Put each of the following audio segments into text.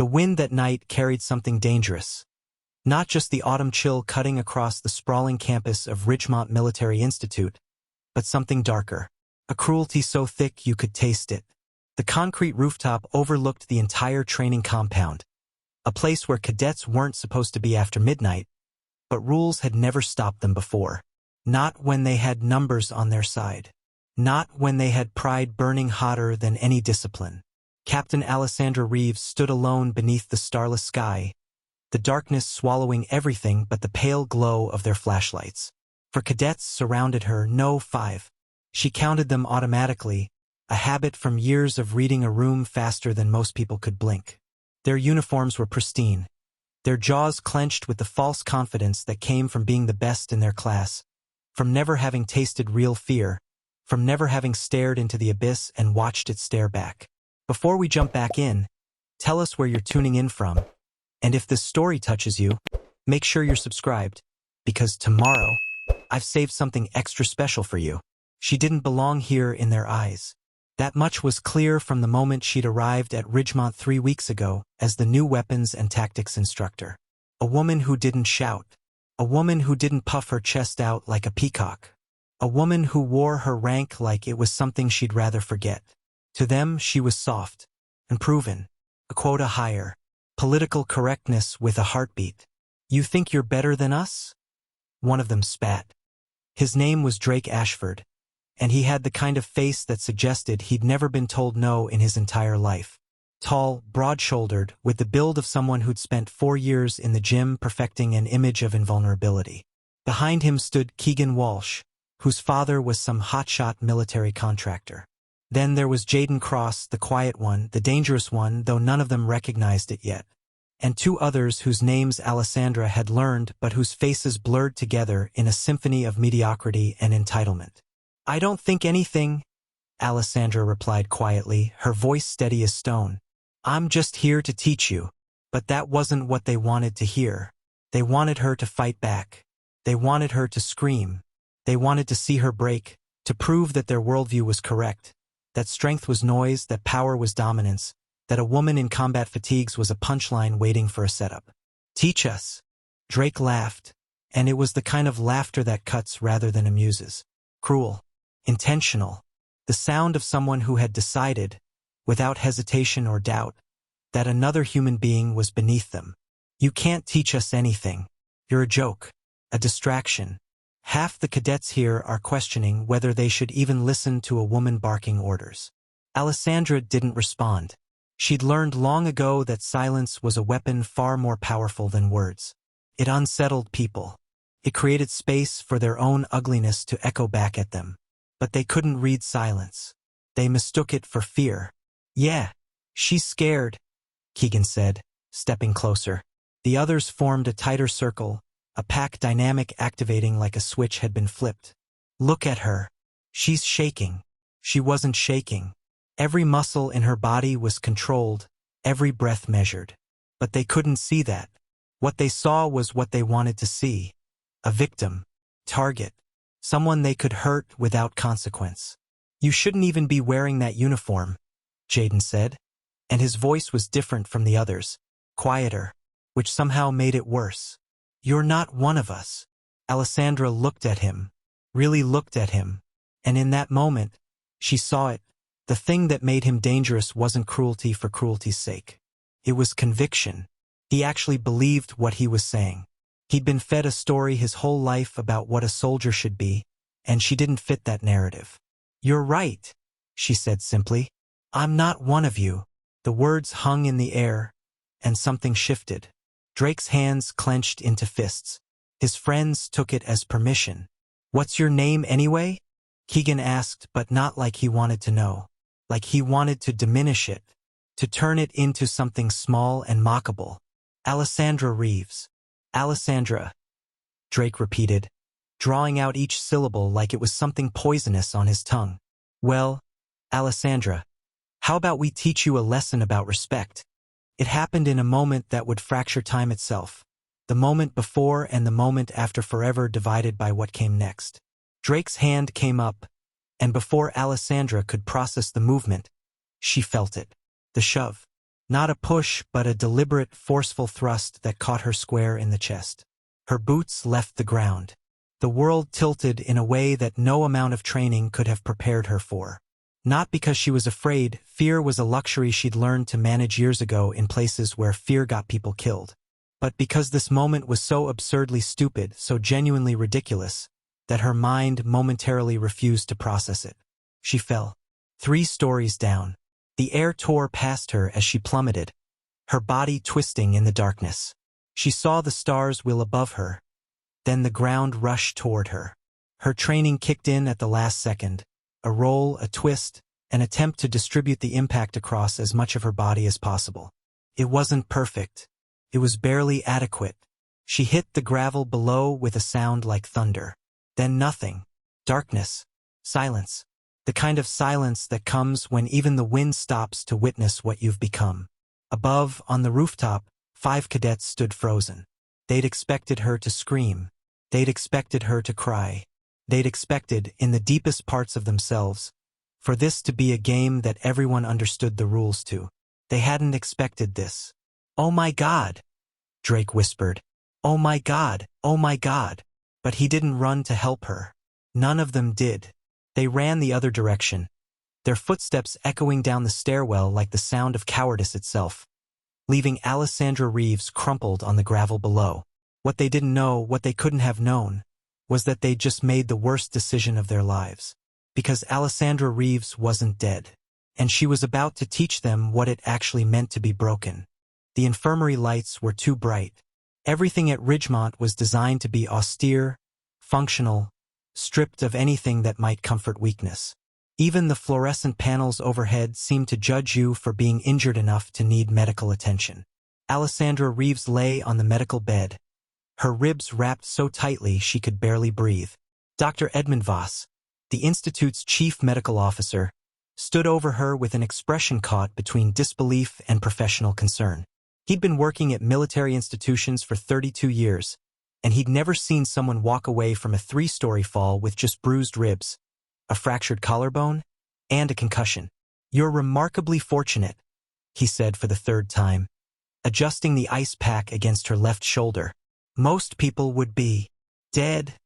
The wind that night carried something dangerous. Not just the autumn chill cutting across the sprawling campus of Ridgemont Military Institute, but something darker. A cruelty so thick you could taste it. The concrete rooftop overlooked the entire training compound, a place where cadets weren't supposed to be after midnight, but rules had never stopped them before. Not when they had numbers on their side. Not when they had pride burning hotter than any discipline. Captain Alessandra Reeves stood alone beneath the starless sky, the darkness swallowing everything but the pale glow of their flashlights. For cadets surrounded her, no 5. She counted them automatically, a habit from years of reading a room faster than most people could blink. Their uniforms were pristine, their jaws clenched with the false confidence that came from being the best in their class, from never having tasted real fear, from never having stared into the abyss and watched it stare back. Before we jump back in, tell us where you're tuning in from, and if this story touches you, make sure you're subscribed, because tomorrow, I've saved something extra special for you. She didn't belong here in their eyes. That much was clear from the moment she'd arrived at Ridgemont 3 weeks ago as the new weapons and tactics instructor. A woman who didn't shout. A woman who didn't puff her chest out like a peacock. A woman who wore her rank like it was something she'd rather forget. To them, she was soft and proven. A quota higher. Political correctness with a heartbeat. You think you're better than us? One of them spat. His name was Drake Ashford, and he had the kind of face that suggested he'd never been told no in his entire life. Tall, broad-shouldered, with the build of someone who'd spent 4 years in the gym perfecting an image of invulnerability. Behind him stood Keegan Walsh, whose father was some hotshot military contractor. Then there was Jaden Cross, the quiet one, the dangerous one, though none of them recognized it yet. And 2 others whose names Alessandra had learned but whose faces blurred together in a symphony of mediocrity and entitlement. I don't think anything, Alessandra replied quietly, her voice steady as stone. I'm just here to teach you. But that wasn't what they wanted to hear. They wanted her to fight back. They wanted her to scream. They wanted to see her break, to prove that their worldview was correct, that strength was noise, that power was dominance, that a woman in combat fatigues was a punchline waiting for a setup. Teach us. Drake laughed, and it was the kind of laughter that cuts rather than amuses. Cruel. Intentional. The sound of someone who had decided, without hesitation or doubt, that another human being was beneath them. You can't teach us anything. You're a joke. A distraction. Half the cadets here are questioning whether they should even listen to a woman barking orders. Alessandra didn't respond. She'd learned long ago that silence was a weapon far more powerful than words. It unsettled people. It created space for their own ugliness to echo back at them. But they couldn't read silence. They mistook it for fear. Yeah, she's scared, Keegan said, stepping closer. The others formed a tighter circle, a pack dynamic activating like a switch had been flipped. Look at her. She's shaking. She wasn't shaking. Every muscle in her body was controlled, every breath measured. But they couldn't see that. What they saw was what they wanted to see. A victim. Target. Someone they could hurt without consequence. You shouldn't even be wearing that uniform, Jaden said. And his voice was different from the others, quieter, which somehow made it worse. You're not one of us. Alessandra looked at him, really looked at him, and in that moment, she saw it. The thing that made him dangerous wasn't cruelty for cruelty's sake. It was conviction. He actually believed what he was saying. He'd been fed a story his whole life about what a soldier should be, and she didn't fit that narrative. You're right, she said simply. I'm not one of you. The words hung in the air, and something shifted. Drake's hands clenched into fists. His friends took it as permission. What's your name anyway? Keegan asked, but not like he wanted to know. Like he wanted to diminish it, to turn it into something small and mockable. Alessandra Reeves. Alessandra, Drake repeated, drawing out each syllable like it was something poisonous on his tongue. Well, Alessandra, how about we teach you a lesson about respect? It happened in a moment that would fracture time itself, the moment before and the moment after, forever divided by what came next. Drake's hand came up, and before Alessandra could process the movement, she felt it. The shove. Not a push, but a deliberate, forceful thrust that caught her square in the chest. Her boots left the ground. The world tilted in a way that no amount of training could have prepared her for. Not because she was afraid, fear was a luxury she'd learned to manage years ago in places where fear got people killed. But because this moment was so absurdly stupid, so genuinely ridiculous, that her mind momentarily refused to process it. She fell. 3 stories down. The air tore past her as she plummeted, her body twisting in the darkness. She saw the stars wheel above her. Then the ground rushed toward her. Her training kicked in at the last second. A roll, a twist, an attempt to distribute the impact across as much of her body as possible. It wasn't perfect. It was barely adequate. She hit the gravel below with a sound like thunder. Then nothing. Darkness. Silence. The kind of silence that comes when even the wind stops to witness what you've become. Above, on the rooftop, 5 cadets stood frozen. They'd expected her to scream. They'd expected her to cry. They'd expected, in the deepest parts of themselves, for this to be a game that everyone understood the rules to. They hadn't expected this. "Oh my God!" Drake whispered. "Oh my God! Oh my God!" But he didn't run to help her. None of them did. They ran the other direction, their footsteps echoing down the stairwell like the sound of cowardice itself, leaving Alessandra Reeves crumpled on the gravel below. What they didn't know, what they couldn't have known, was that they'd just made the worst decision of their lives. Because Alessandra Reeves wasn't dead, and she was about to teach them what it actually meant to be broken. The infirmary lights were too bright. Everything at Ridgemont was designed to be austere, functional, stripped of anything that might comfort weakness. Even the fluorescent panels overhead seemed to judge you for being injured enough to need medical attention. Alessandra Reeves lay on the medical bed, her ribs wrapped so tightly she could barely breathe. Dr. Edmund Voss, the Institute's chief medical officer, stood over her with an expression caught between disbelief and professional concern. He'd been working at military institutions for 32 years, and he'd never seen someone walk away from a 3-story fall with just bruised ribs, a fractured collarbone, and a concussion. "You're remarkably fortunate," he said for the 3rd time, adjusting the ice pack against her left shoulder. "Most people would be dead,"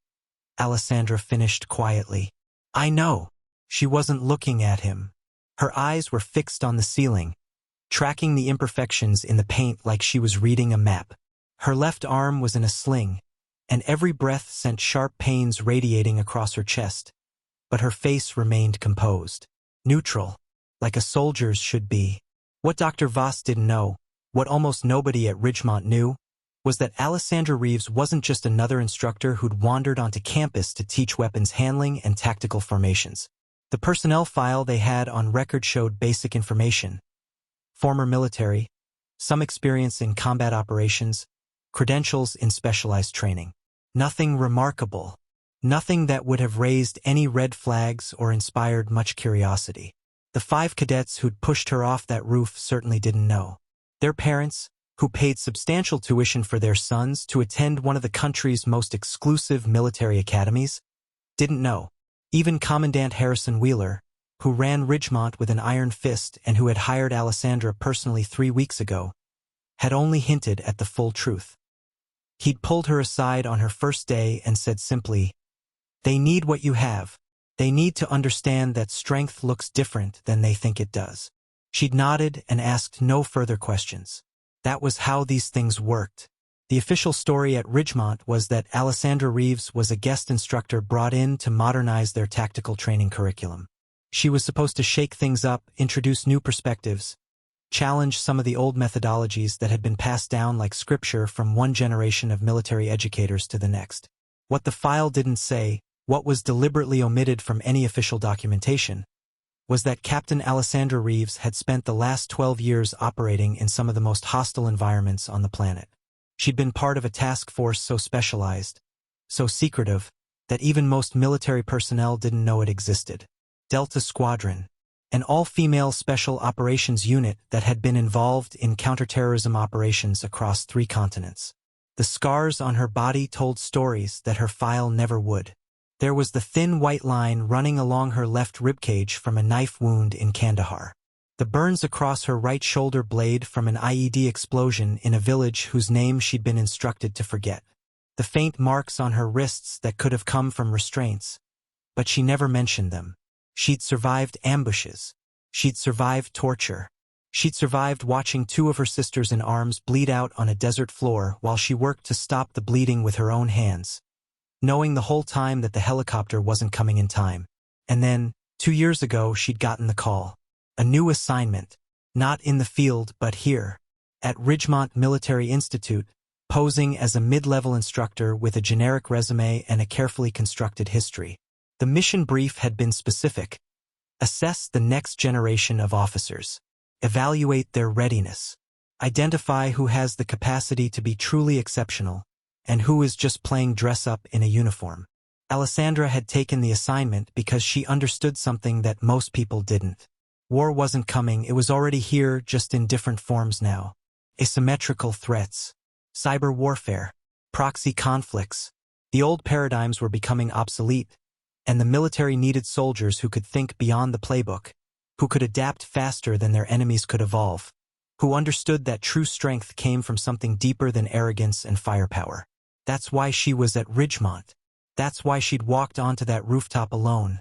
Alessandra finished quietly. "I know." She wasn't looking at him. Her eyes were fixed on the ceiling, tracking the imperfections in the paint like she was reading a map. Her left arm was in a sling, and every breath sent sharp pains radiating across her chest. But her face remained composed, neutral, like a soldier's should be. What Dr. Voss didn't know, what almost nobody at Ridgemont knew, was that Alessandra Reeves wasn't just another instructor who'd wandered onto campus to teach weapons handling and tactical formations. The personnel file they had on record showed basic information: former military, some experience in combat operations, credentials in specialized training. Nothing remarkable. Nothing that would have raised any red flags or inspired much curiosity. The 5 cadets who'd pushed her off that roof certainly didn't know. Their parents, who paid substantial tuition for their sons to attend one of the country's most exclusive military academies, didn't know. Even Commandant Harrison Wheeler, who ran Ridgemont with an iron fist and who had hired Alessandra personally 3 weeks ago, had only hinted at the full truth. He'd pulled her aside on her first day and said simply, "They need what you have. They need to understand that strength looks different than they think it does." She'd nodded and asked no further questions. That was how these things worked. The official story at Ridgemont was that Alessandra Reeves was a guest instructor brought in to modernize their tactical training curriculum. She was supposed to shake things up, introduce new perspectives, challenge some of the old methodologies that had been passed down like scripture from one generation of military educators to the next. What the file didn't say, what was deliberately omitted from any official documentation, was that Captain Alessandra Reeves had spent the last 12 years operating in some of the most hostile environments on the planet. She'd been part of a task force so specialized, so secretive, that even most military personnel didn't know it existed. Delta Squadron, an all-female special operations unit that had been involved in counterterrorism operations across 3 continents. The scars on her body told stories that her file never would. There was the thin white line running along her left ribcage from a knife wound in Kandahar. The burns across her right shoulder blade from an IED explosion in a village whose name she'd been instructed to forget. The faint marks on her wrists that could have come from restraints. But she never mentioned them. She'd survived ambushes. She'd survived torture. She'd survived watching two of her sisters in arms bleed out on a desert floor while she worked to stop the bleeding with her own hands, knowing the whole time that the helicopter wasn't coming in time. And then, 2 years ago, she'd gotten the call. A new assignment. Not in the field, but here. At Ridgemont Military Institute, posing as a mid-level instructor with a generic resume and a carefully constructed history. The mission brief had been specific. Assess the next generation of officers. Evaluate their readiness. Identify who has the capacity to be truly exceptional, and who is just playing dress-up in a uniform. Alessandra had taken the assignment because she understood something that most people didn't. War wasn't coming, it was already here, just in different forms now. Asymmetrical threats. Cyber warfare. Proxy conflicts. The old paradigms were becoming obsolete, and the military needed soldiers who could think beyond the playbook, who could adapt faster than their enemies could evolve, who understood that true strength came from something deeper than arrogance and firepower. That's why she was at Ridgemont. That's why she'd walked onto that rooftop alone,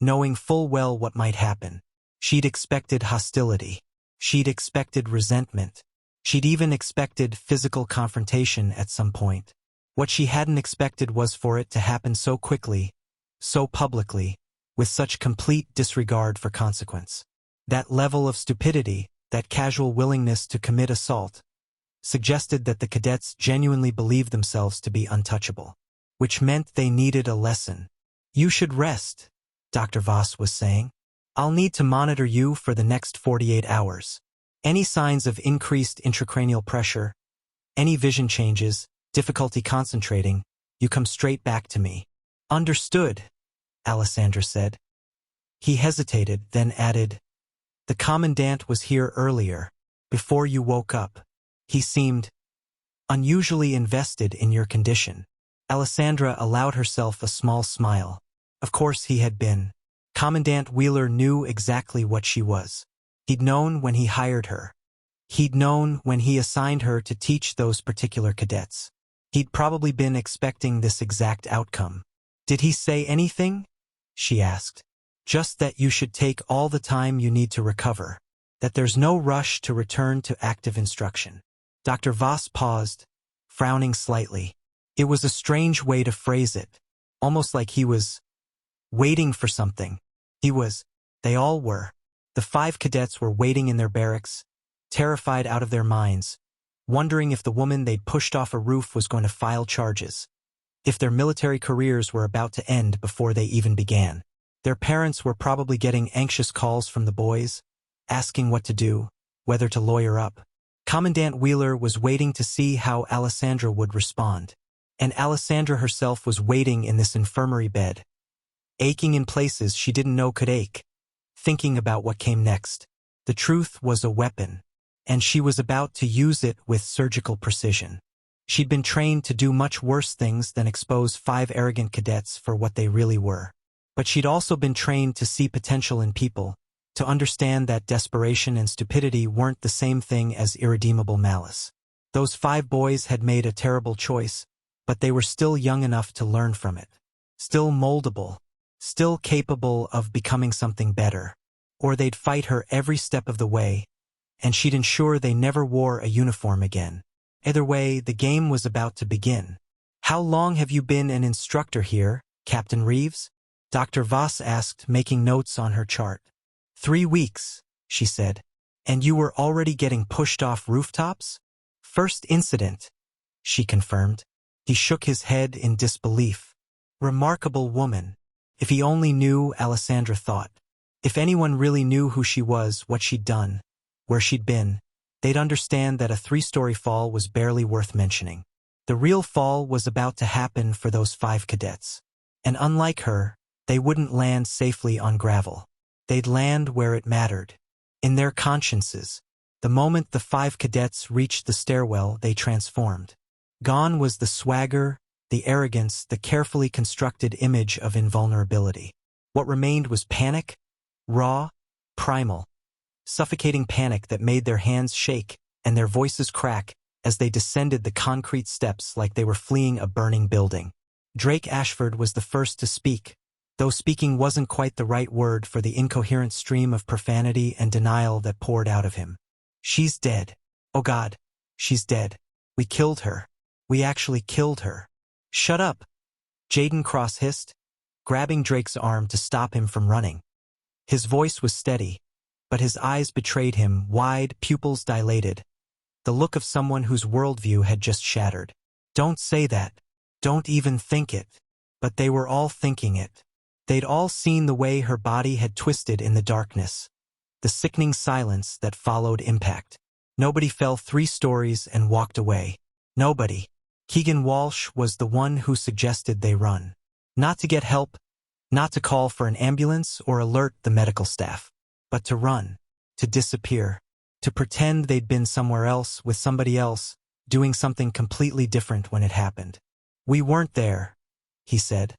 knowing full well what might happen. She'd expected hostility. She'd expected resentment. She'd even expected physical confrontation at some point. What she hadn't expected was for it to happen so quickly, so publicly, with such complete disregard for consequence. That level of stupidity, that casual willingness to commit assault, suggested that the cadets genuinely believed themselves to be untouchable, which meant they needed a lesson. "You should rest," Dr. Voss was saying. "I'll need to monitor you for the next 48 hours. Any signs of increased intracranial pressure, any vision changes, difficulty concentrating, you come straight back to me." "Understood," Alessandra said. He hesitated, then added, "The commandant was here earlier, before you woke up. He seemed unusually invested in your condition." Alessandra allowed herself a small smile. Of course he had been. Commandant Wheeler knew exactly what she was. He'd known when he hired her. He'd known when he assigned her to teach those particular cadets. He'd probably been expecting this exact outcome. "Did he say anything?" she asked. "Just that you should take all the time you need to recover. That there's no rush to return to active instruction." Dr. Voss paused, frowning slightly. It was a strange way to phrase it, almost like he was waiting for something. They all were. The 5 cadets were waiting in their barracks, terrified out of their minds, wondering if the woman they'd pushed off a roof was going to file charges, if their military careers were about to end before they even began. Their parents were probably getting anxious calls from the boys, asking what to do, whether to lawyer up. Commandant Wheeler was waiting to see how Alessandra would respond. And Alessandra herself was waiting in this infirmary bed, aching in places she didn't know could ache, thinking about what came next. The truth was a weapon, and she was about to use it with surgical precision. She'd been trained to do much worse things than expose 5 arrogant cadets for what they really were. But she'd also been trained to see potential in people, to understand that desperation and stupidity weren't the same thing as irredeemable malice. Those 5 boys had made a terrible choice, but they were still young enough to learn from it. Still moldable, still capable of becoming something better. Or they'd fight her every step of the way, and she'd ensure they never wore a uniform again. Either way, the game was about to begin. "How long have you been an instructor here, Captain Reeves?" Dr. Voss asked, making notes on her chart. 3 weeks, she said. "And you were already getting pushed off rooftops?" "First incident," she confirmed. He shook his head in disbelief. Remarkable woman. If he only knew, Alessandra thought. If anyone really knew who she was, what she'd done, where she'd been, they'd understand that a 3-story fall was barely worth mentioning. The real fall was about to happen for those 5 cadets. And unlike her, they wouldn't land safely on gravel. They'd land where it mattered. In their consciences. The moment the 5 cadets reached the stairwell, they transformed. Gone was the swagger, the arrogance, the carefully constructed image of invulnerability. What remained was panic, raw, primal, suffocating panic that made their hands shake and their voices crack as they descended the concrete steps like they were fleeing a burning building. Drake Ashford was the first to speak, though speaking wasn't quite the right word for the incoherent stream of profanity and denial that poured out of him. "She's dead. Oh God, she's dead. We killed her. We actually killed her." "Shut up," Jaden Cross hissed, grabbing Drake's arm to stop him from running. His voice was steady, but his eyes betrayed him, wide, pupils dilated, the look of someone whose worldview had just shattered. "Don't say that. Don't even think it." But they were all thinking it. They'd all seen the way her body had twisted in the darkness, the sickening silence that followed impact. Nobody fell 3 stories and walked away. Nobody. Keegan Walsh was the one who suggested they run. Not to get help, not to call for an ambulance or alert the medical staff, but to run, to disappear, to pretend they'd been somewhere else with somebody else, doing something completely different when it happened. "We weren't there," he said,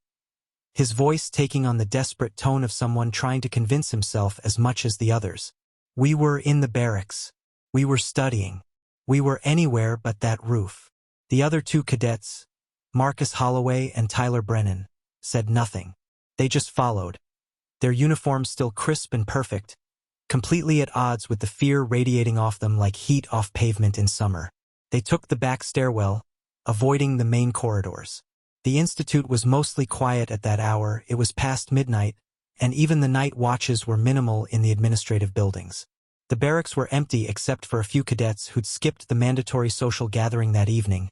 his voice taking on the desperate tone of someone trying to convince himself as much as the others. "We were in the barracks. We were studying. We were anywhere but that roof." The other 2 cadets, Marcus Holloway and Tyler Brennan, said nothing. They just followed, their uniforms still crisp and perfect, completely at odds with the fear radiating off them like heat off pavement in summer. They took the back stairwell, avoiding the main corridors. The institute was mostly quiet at that hour. It was past midnight, and even the night watches were minimal in the administrative buildings. The barracks were empty except for a few cadets who'd skipped the mandatory social gathering that evening.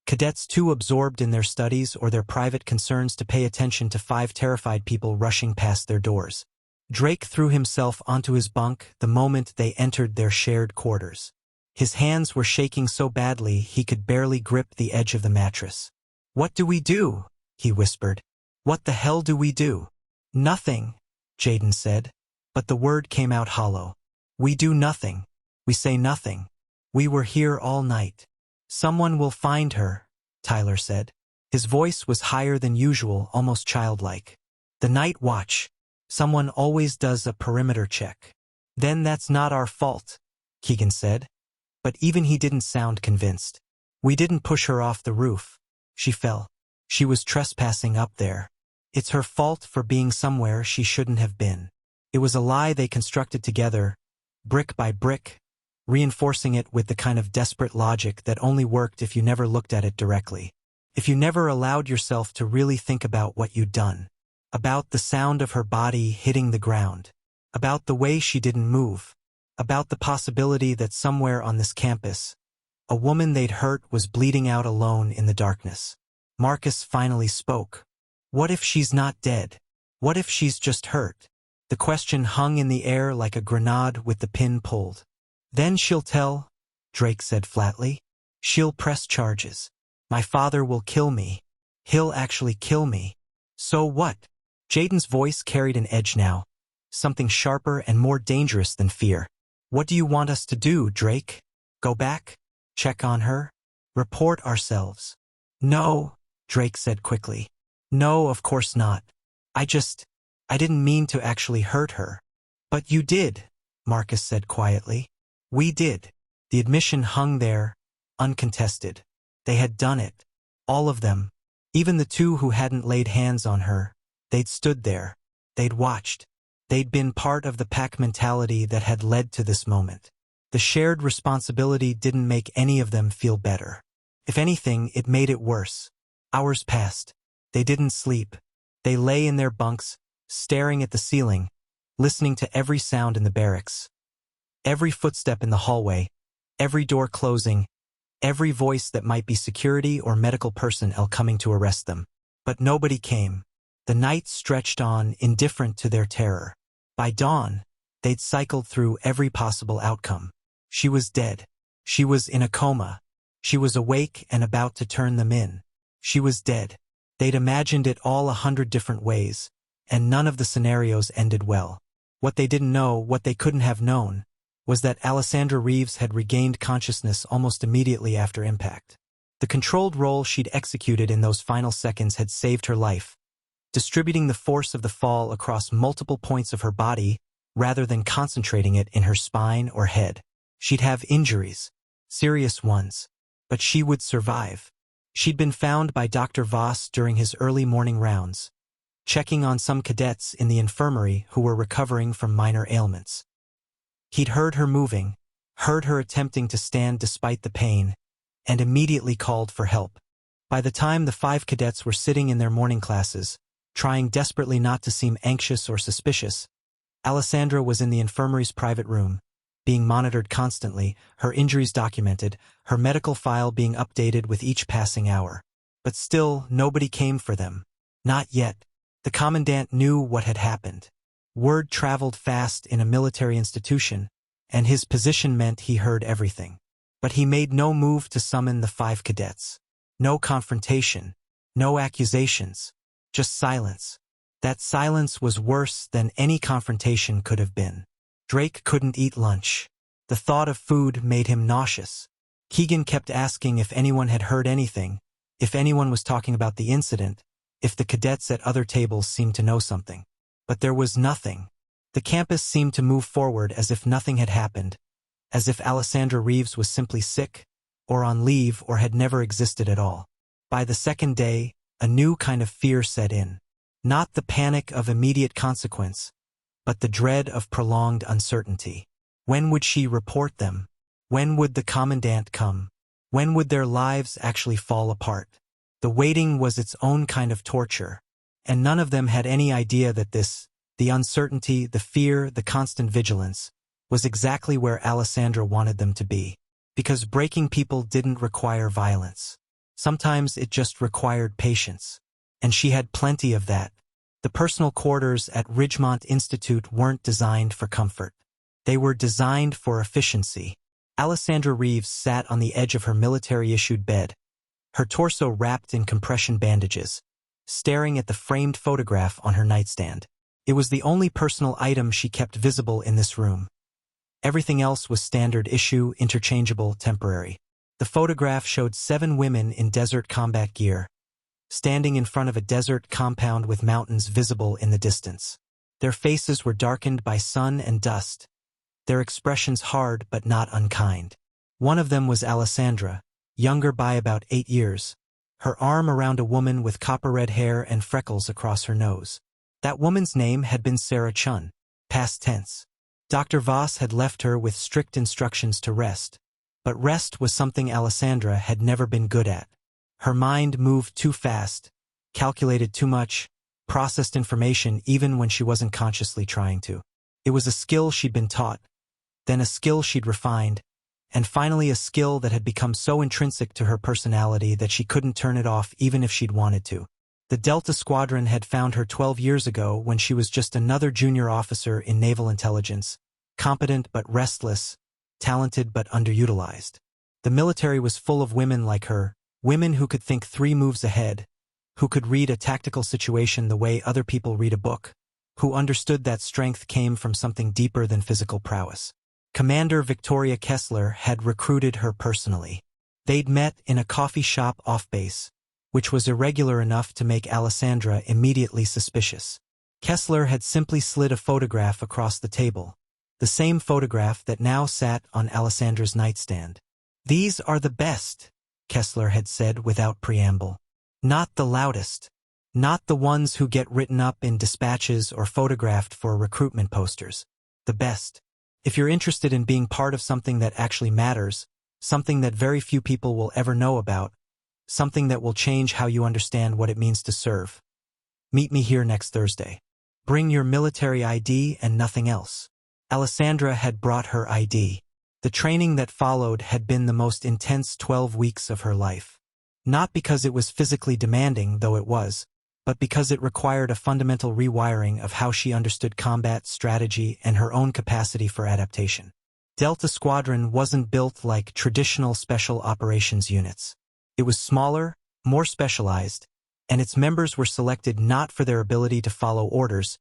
Cadets too absorbed in their studies or their private concerns to pay attention to 5 terrified people rushing past their doors. Drake threw himself onto his bunk the moment they entered their shared quarters. His hands were shaking so badly he could barely grip the edge of the mattress. "What do we do?" he whispered. "What the hell do we do?" "Nothing," Jaden said, but the word came out hollow. "We do nothing. We say nothing. We were here all night." "Someone will find her," Tyler said. His voice was higher than usual, almost childlike. "The night watch. Someone always does a perimeter check." "Then that's not our fault," Keegan said. But even he didn't sound convinced. "We didn't push her off the roof. She fell. She was trespassing up there. It's her fault for being somewhere she shouldn't have been." It was a lie they constructed together, brick by brick, reinforcing it with the kind of desperate logic that only worked if you never looked at it directly. If you never allowed yourself to really think about what you'd done. About the sound of her body hitting the ground. About the way she didn't move. About the possibility that somewhere on this campus, a woman they'd hurt was bleeding out alone in the darkness. Marcus finally spoke. "What if she's not dead? What if she's just hurt?" The question hung in the air like a grenade with the pin pulled. "Then she'll tell," Drake said flatly. "She'll press charges. My father will kill me. He'll actually kill me." "So what?" Jaden's voice carried an edge now, something sharper and more dangerous than fear. "What do you want us to do, Drake? Go back? Check on her? Report ourselves?" "No," Drake said quickly. "No, of course not. I didn't mean to actually hurt her." "But you did," Marcus said quietly. "We did." The admission hung there, uncontested. They had done it. All of them. Even the 2 who hadn't laid hands on her. They'd stood there. They'd watched. They'd been part of the pack mentality that had led to this moment. The shared responsibility didn't make any of them feel better. If anything, it made it worse. Hours passed. They didn't sleep. They lay in their bunks, staring at the ceiling, listening to every sound in the barracks. Every footstep in the hallway, every door closing, every voice that might be security or medical personnel coming to arrest them. But nobody came. The night stretched on, indifferent to their terror. By dawn, they'd cycled through every possible outcome. She was dead. She was in a coma. She was awake and about to turn them in. She was dead. They'd imagined it all 100 different ways, and none of the scenarios ended well. What they didn't know, what they couldn't have known, was that Alessandra Reeves had regained consciousness almost immediately after impact. The controlled role she'd executed in those final seconds had saved her life, distributing the force of the fall across multiple points of her body rather than concentrating it in her spine or head. She'd have injuries, serious ones, but she would survive. She'd been found by Dr. Voss during his early morning rounds, checking on some cadets in the infirmary who were recovering from minor ailments. He'd heard her moving, heard her attempting to stand despite the pain, and immediately called for help. By the time the 5 cadets were sitting in their morning classes, trying desperately not to seem anxious or suspicious, Alessandra was in the infirmary's private room, being monitored constantly, her injuries documented, her medical file being updated with each passing hour. But still, nobody came for them. Not yet. The commandant knew what had happened. Word traveled fast in a military institution, and his position meant he heard everything. But he made no move to summon the 5 cadets. No confrontation, no accusations, just silence. That silence was worse than any confrontation could have been. Drake couldn't eat lunch. The thought of food made him nauseous. Keegan kept asking if anyone had heard anything, if anyone was talking about the incident, if the cadets at other tables seemed to know something. But there was nothing. The campus seemed to move forward as if nothing had happened, as if Alessandra Reeves was simply sick, or on leave, or had never existed at all. By the second day, a new kind of fear set in. Not the panic of immediate consequence, but the dread of prolonged uncertainty. When would she report them? When would the commandant come? When would their lives actually fall apart? The waiting was its own kind of torture, and none of them had any idea that this, the uncertainty, the fear, the constant vigilance, was exactly where Alessandra wanted them to be. Because breaking people didn't require violence. Sometimes it just required patience. And she had plenty of that. The personal quarters at Ridgemont Institute weren't designed for comfort. They were designed for efficiency. Alessandra Reeves sat on the edge of her military-issued bed, her torso wrapped in compression bandages, staring at the framed photograph on her nightstand. It was the only personal item she kept visible in this room. Everything else was standard issue, interchangeable, temporary. The photograph showed 7 women in desert combat gear, standing in front of a desert compound with mountains visible in the distance. Their faces were darkened by sun and dust, their expressions hard but not unkind. One of them was Alessandra, younger by about 8 years, her arm around a woman with copper-red hair and freckles across her nose. That woman's name had been Sarah Chun, past tense. Dr. Voss had left her with strict instructions to rest, but rest was something Alessandra had never been good at. Her mind moved too fast, calculated too much, processed information even when she wasn't consciously trying to. It was a skill she'd been taught, then a skill she'd refined, and finally a skill that had become so intrinsic to her personality that she couldn't turn it off even if she'd wanted to. The Delta Squadron had found her 12 years ago when she was just another junior officer in naval intelligence, competent but restless, talented but underutilized. The military was full of women like her, women who could think 3 moves ahead, who could read a tactical situation the way other people read a book, who understood that strength came from something deeper than physical prowess. Commander Victoria Kessler had recruited her personally. They'd met in a coffee shop off base, which was irregular enough to make Alessandra immediately suspicious. Kessler had simply slid a photograph across the table, the same photograph that now sat on Alessandra's nightstand. "These are the best," Kessler had said without preamble. "Not the loudest. Not the ones who get written up in dispatches or photographed for recruitment posters. The best. If you're interested in being part of something that actually matters, something that very few people will ever know about, something that will change how you understand what it means to serve, meet me here next Thursday. Bring your military ID and nothing else." Alessandra had brought her ID. The training that followed had been the most intense 12 weeks of her life. Not because it was physically demanding, though it was, but because it required a fundamental rewiring of how she understood combat, strategy, and her own capacity for adaptation. Delta Squadron wasn't built like traditional special operations units. It was smaller, more specialized, and its members were selected not for their ability to follow orders,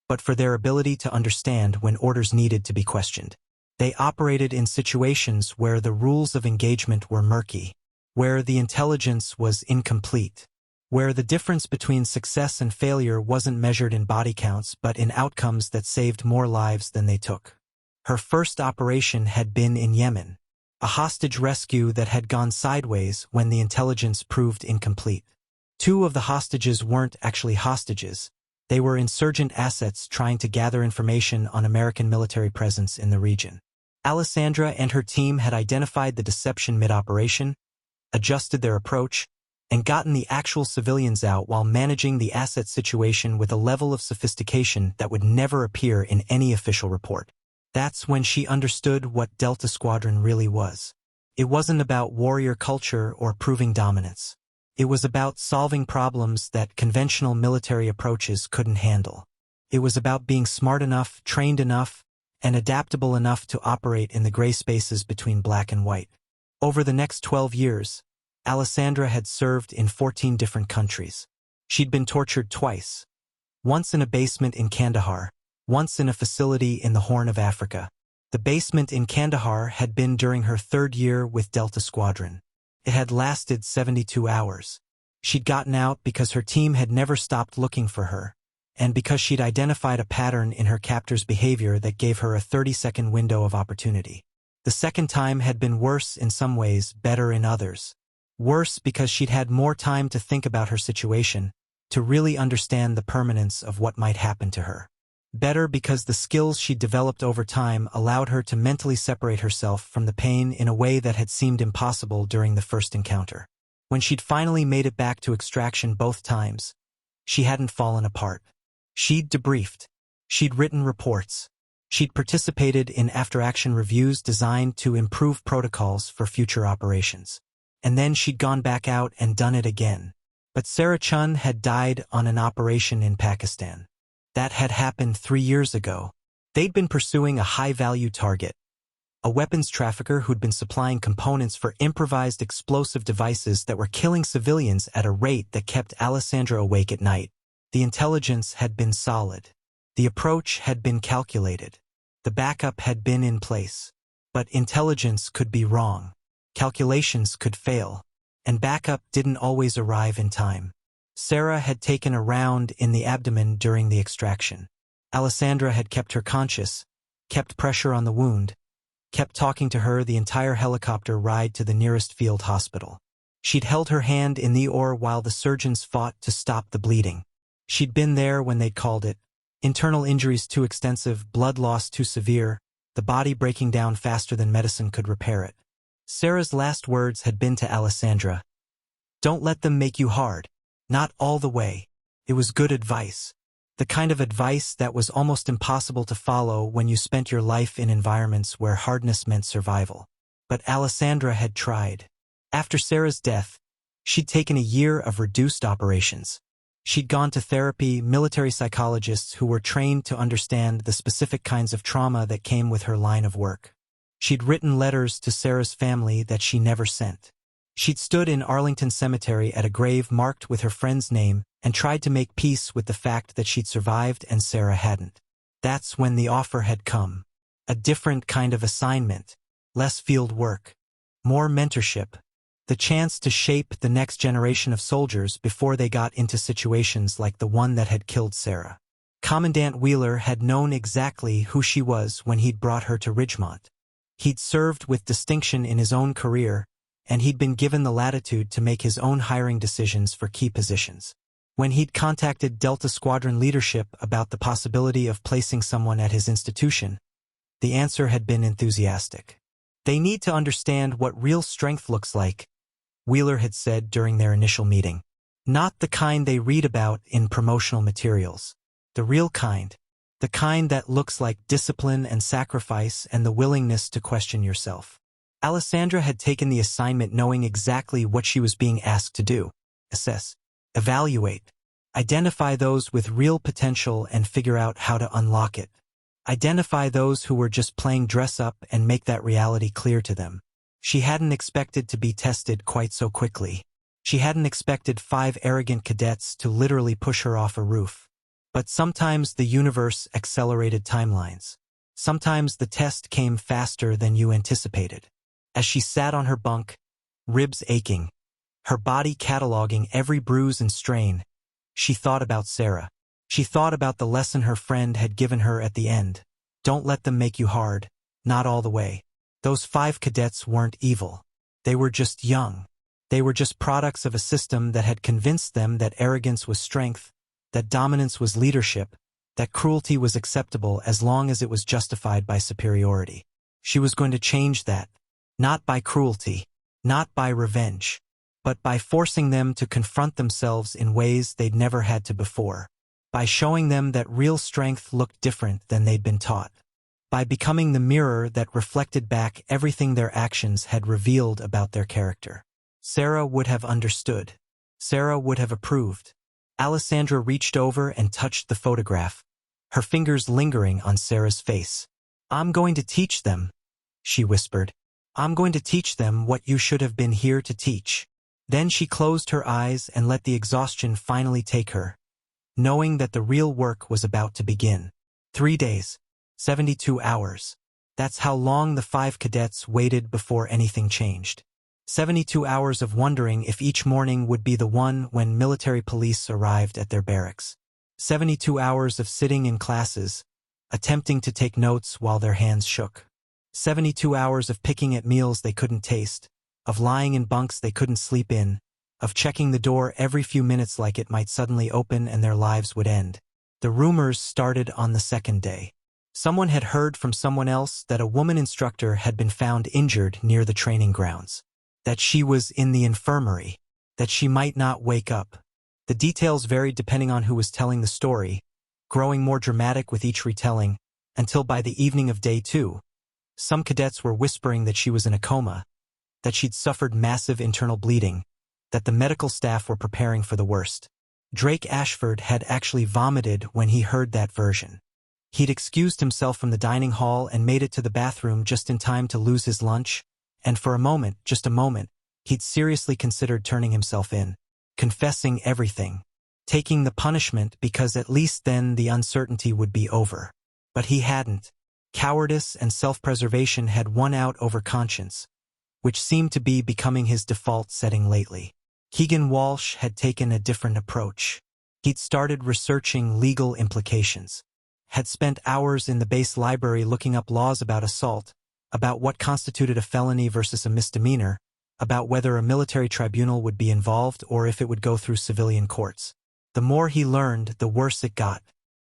but for their ability to understand when orders needed to be questioned. They operated in situations where the rules of engagement were murky, where the intelligence was incomplete, where the difference between success and failure wasn't measured in body counts but in outcomes that saved more lives than they took. Her first operation had been in Yemen, a hostage rescue that had gone sideways when the intelligence proved incomplete. 2 of the hostages weren't actually hostages. They were insurgent assets trying to gather information on American military presence in the region. Alessandra and her team had identified the deception mid-operation, adjusted their approach, and gotten the actual civilians out while managing the asset situation with a level of sophistication that would never appear in any official report. That's when she understood what Delta Squadron really was. It wasn't about warrior culture or proving dominance. It was about solving problems that conventional military approaches couldn't handle. It was about being smart enough, trained enough, and adaptable enough to operate in the gray spaces between black and white. Over the next 12 years, Alessandra had served in 14 different countries. She'd been tortured twice. Once in a basement in Kandahar, once in a facility in the Horn of Africa. The basement in Kandahar had been during her 3rd year with Delta Squadron. It had lasted 72 hours. She'd gotten out because her team had never stopped looking for her, and because she'd identified a pattern in her captor's behavior that gave her a 30-second window of opportunity. The second time had been worse in some ways, better in others. Worse because she'd had more time to think about her situation, to really understand the permanence of what might happen to her. Better because the skills she'd developed over time allowed her to mentally separate herself from the pain in a way that had seemed impossible during the first encounter. When she'd finally made it back to extraction both times, she hadn't fallen apart. She'd debriefed. She'd written reports. She'd participated in after-action reviews designed to improve protocols for future operations. And then she'd gone back out and done it again. But Sarah Chun had died on an operation in Pakistan. That had happened 3 years ago. They'd been pursuing a high-value target, a weapons trafficker who'd been supplying components for improvised explosive devices that were killing civilians at a rate that kept Alessandra awake at night. The intelligence had been solid. The approach had been calculated. The backup had been in place. But intelligence could be wrong. Calculations could fail. And backup didn't always arrive in time. Sarah had taken a round in the abdomen during the extraction. Alessandra had kept her conscious, kept pressure on the wound, kept talking to her the entire helicopter ride to the nearest field hospital. She'd held her hand in the oar while the surgeons fought to stop the bleeding. She'd been there when they'd called it. Internal injuries too extensive, blood loss too severe, the body breaking down faster than medicine could repair it. Sarah's last words had been to Alessandra, "Don't let them make you hard. Not all the way." It was good advice. The kind of advice that was almost impossible to follow when you spent your life in environments where hardness meant survival. But Alessandra had tried. After Sarah's death, she'd taken a year of reduced operations. She'd gone to therapy, military psychologists who were trained to understand the specific kinds of trauma that came with her line of work. She'd written letters to Sarah's family that she never sent. She'd stood in Arlington Cemetery at a grave marked with her friend's name and tried to make peace with the fact that she'd survived and Sarah hadn't. That's when the offer had come. A different kind of assignment. Less field work. More mentorship. The chance to shape the next generation of soldiers before they got into situations like the one that had killed Sarah. Commandant Wheeler had known exactly who she was when he'd brought her to Ridgemont. He'd served with distinction in his own career, and he'd been given the latitude to make his own hiring decisions for key positions. When he'd contacted Delta Squadron leadership about the possibility of placing someone at his institution, the answer had been enthusiastic. "They need to understand what real strength looks like," Wheeler had said during their initial meeting. "Not the kind they read about in promotional materials. The real kind. The kind that looks like discipline and sacrifice and the willingness to question yourself." Alessandra had taken the assignment knowing exactly what she was being asked to do. Assess. Evaluate. Identify those with real potential and figure out how to unlock it. Identify those who were just playing dress-up and make that reality clear to them. She hadn't expected to be tested quite so quickly. She hadn't expected 5 arrogant cadets to literally push her off a roof. But sometimes the universe accelerated timelines. Sometimes the test came faster than you anticipated. As she sat on her bunk, ribs aching, her body cataloging every bruise and strain. She thought about Sarah. She thought about the lesson her friend had given her at the end. Don't let them make you hard, not all the way. Those 5 cadets weren't evil. They were just young. They were just products of a system that had convinced them that arrogance was strength, that dominance was leadership, that cruelty was acceptable as long as it was justified by superiority. She was going to change that, not by cruelty, not by revenge, but by forcing them to confront themselves in ways they'd never had to before, by showing them that real strength looked different than they'd been taught, by becoming the mirror that reflected back everything their actions had revealed about their character. Sarah would have understood. Sarah would have approved. Alessandra reached over and touched the photograph, her fingers lingering on Sarah's face. "I'm going to teach them," she whispered. "I'm going to teach them what you should have been here to teach." Then she closed her eyes and let the exhaustion finally take her, knowing that the real work was about to begin. 3 days, 72 hours. That's how long the 5 cadets waited before anything changed. 72 hours of wondering if each morning would be the one when military police arrived at their barracks. 72 hours of sitting in classes, attempting to take notes while their hands shook. 72 hours of picking at meals they couldn't taste, of lying in bunks they couldn't sleep in, of checking the door every few minutes like it might suddenly open and their lives would end. The rumors started on the 2nd day. Someone had heard from someone else that a woman instructor had been found injured near the training grounds, that she was in the infirmary, that she might not wake up. The details varied depending on who was telling the story, growing more dramatic with each retelling, until by the evening of day 2, some cadets were whispering that she was in a coma, that she'd suffered massive internal bleeding, that the medical staff were preparing for the worst. Drake Ashford had actually vomited when he heard that version. He'd excused himself from the dining hall and made it to the bathroom just in time to lose his lunch, and for a moment, just a moment, he'd seriously considered turning himself in, confessing everything, taking the punishment because at least then the uncertainty would be over. But he hadn't. Cowardice and self-preservation had won out over conscience, which seemed to be becoming his default setting lately. Keegan Walsh had taken a different approach. He'd started researching legal implications, had spent hours in the base library looking up laws about assault, about what constituted a felony versus a misdemeanor, about whether a military tribunal would be involved or if it would go through civilian courts. The more he learned, the worse it got.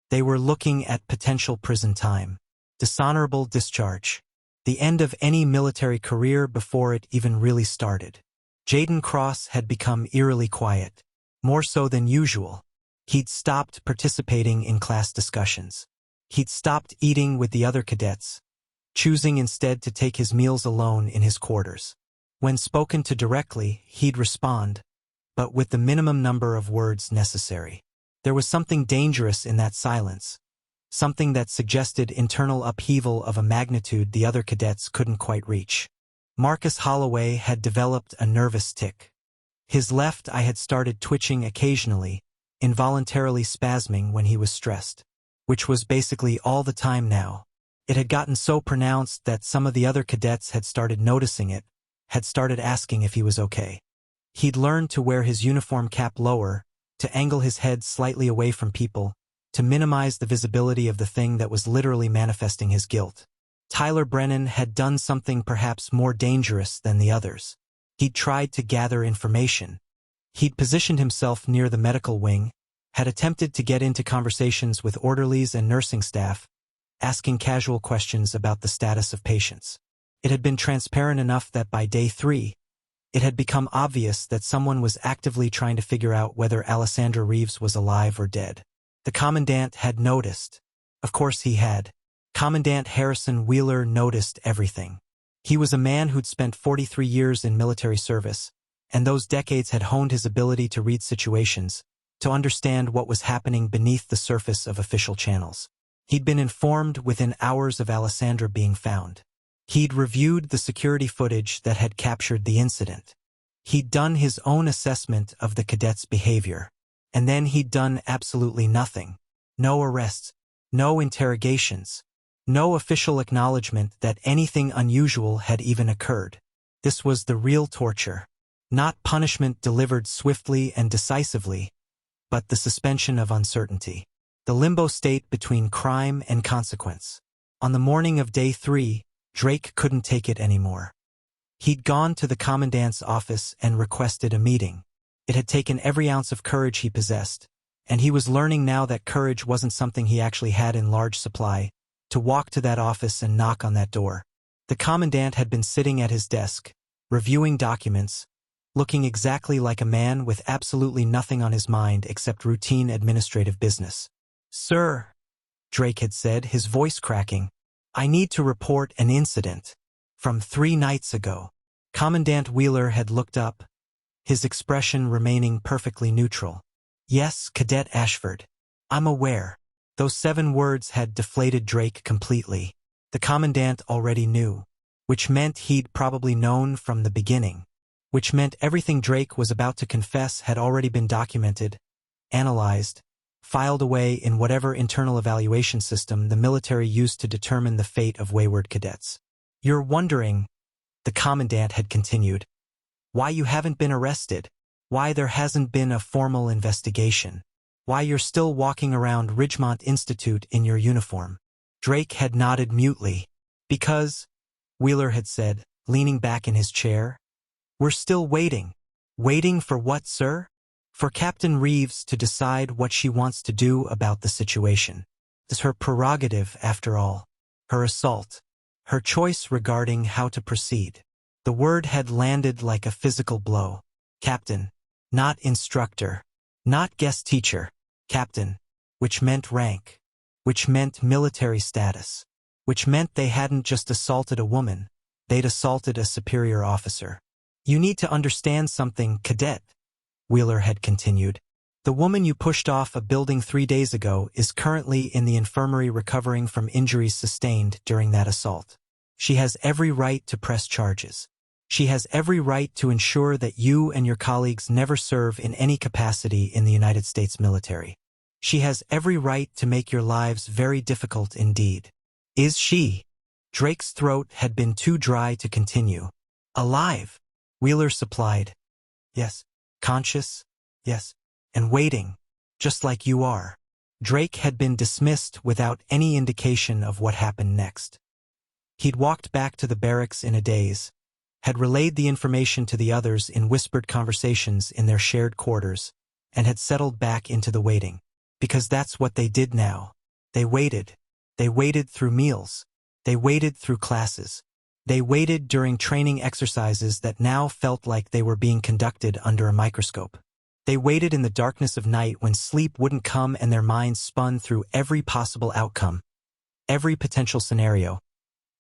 They were looking at potential prison time, dishonorable discharge, the end of any military career before it even really started. Jaden Cross had become eerily quiet, more so than usual. He'd stopped participating in class discussions. He'd stopped eating with the other cadets, choosing instead to take his meals alone in his quarters. When spoken to directly, he'd respond, but with the minimum number of words necessary. There was something dangerous in that silence, something that suggested internal upheaval of a magnitude the other cadets couldn't quite reach. Marcus Holloway had developed a nervous tic. His left eye had started twitching occasionally, involuntarily spasming when he was stressed, which was basically all the time now. It had gotten so pronounced that some of the other cadets had started noticing it, had started asking if he was okay. He'd learned to wear his uniform cap lower, to angle his head slightly away from people, to minimize the visibility of the thing that was literally manifesting his guilt. Tyler Brennan had done something perhaps more dangerous than the others. He'd tried to gather information. He'd positioned himself near the medical wing, had attempted to get into conversations with orderlies and nursing staff, asking casual questions about the status of patients. It had been transparent enough that by day 3, it had become obvious that someone was actively trying to figure out whether Alessandra Reeves was alive or dead. The commandant had noticed. Of course he had. Commandant Harrison Wheeler noticed everything. He was a man who'd spent 43 years in military service, and those decades had honed his ability to read situations, to understand what was happening beneath the surface of official channels. He'd been informed within hours of Alessandra being found. He'd reviewed the security footage that had captured the incident. He'd done his own assessment of the cadets' behavior. And then he'd done absolutely nothing. No arrests, no interrogations, no official acknowledgement that anything unusual had even occurred. This was the real torture. Not punishment delivered swiftly and decisively, but the suspension of uncertainty. The limbo state between crime and consequence. On the morning of day 3, Drake couldn't take it anymore. He'd gone to the commandant's office and requested a meeting. It had taken every ounce of courage he possessed, and he was learning now that courage wasn't something he actually had in large supply, to walk to that office and knock on that door. The commandant had been sitting at his desk, reviewing documents, looking exactly like a man with absolutely nothing on his mind except routine administrative business. "Sir," Drake had said, his voice cracking, "I need to report an incident from 3 nights ago." Commandant Wheeler had looked up, his expression remaining perfectly neutral. "Yes, Cadet Ashford. I'm aware." Those 7 words had deflated Drake completely. The commandant already knew, which meant he'd probably known from the beginning, which meant everything Drake was about to confess had already been documented, analyzed, filed away in whatever internal evaluation system the military used to determine the fate of wayward cadets. "You're wondering," the commandant had continued, "why you haven't been arrested, why there hasn't been a formal investigation, why you're still walking around Ridgemont Institute in your uniform." Drake had nodded mutely. "Because," Wheeler had said, leaning back in his chair, "we're still waiting." "Waiting for what, sir?" "For Captain Reeves to decide what she wants to do about the situation. It's her prerogative, after all. Her assault. Her choice regarding how to proceed." The word had landed like a physical blow. Captain. Not instructor. Not guest teacher. Captain. Which meant rank. Which meant military status. Which meant they hadn't just assaulted a woman, they'd assaulted a superior officer. "You need to understand something, Cadet," Wheeler had continued. "The woman you pushed off a building 3 days ago is currently in the infirmary recovering from injuries sustained during that assault. She has every right to press charges. She has every right to ensure that you and your colleagues never serve in any capacity in the United States military. She has every right to make your lives very difficult indeed." "Is she?" Drake's throat had been too dry to continue. "Alive," Wheeler supplied. "Yes. Conscious? Yes. And waiting, just like you are." Drake had been dismissed without any indication of what happened next. He'd walked back to the barracks in a daze, had relayed the information to the others in whispered conversations in their shared quarters, and had settled back into the waiting. Because that's what they did now. They waited. They waited through meals. They waited through classes. They waited during training exercises that now felt like they were being conducted under a microscope. They waited in the darkness of night when sleep wouldn't come and their minds spun through every possible outcome, every potential scenario,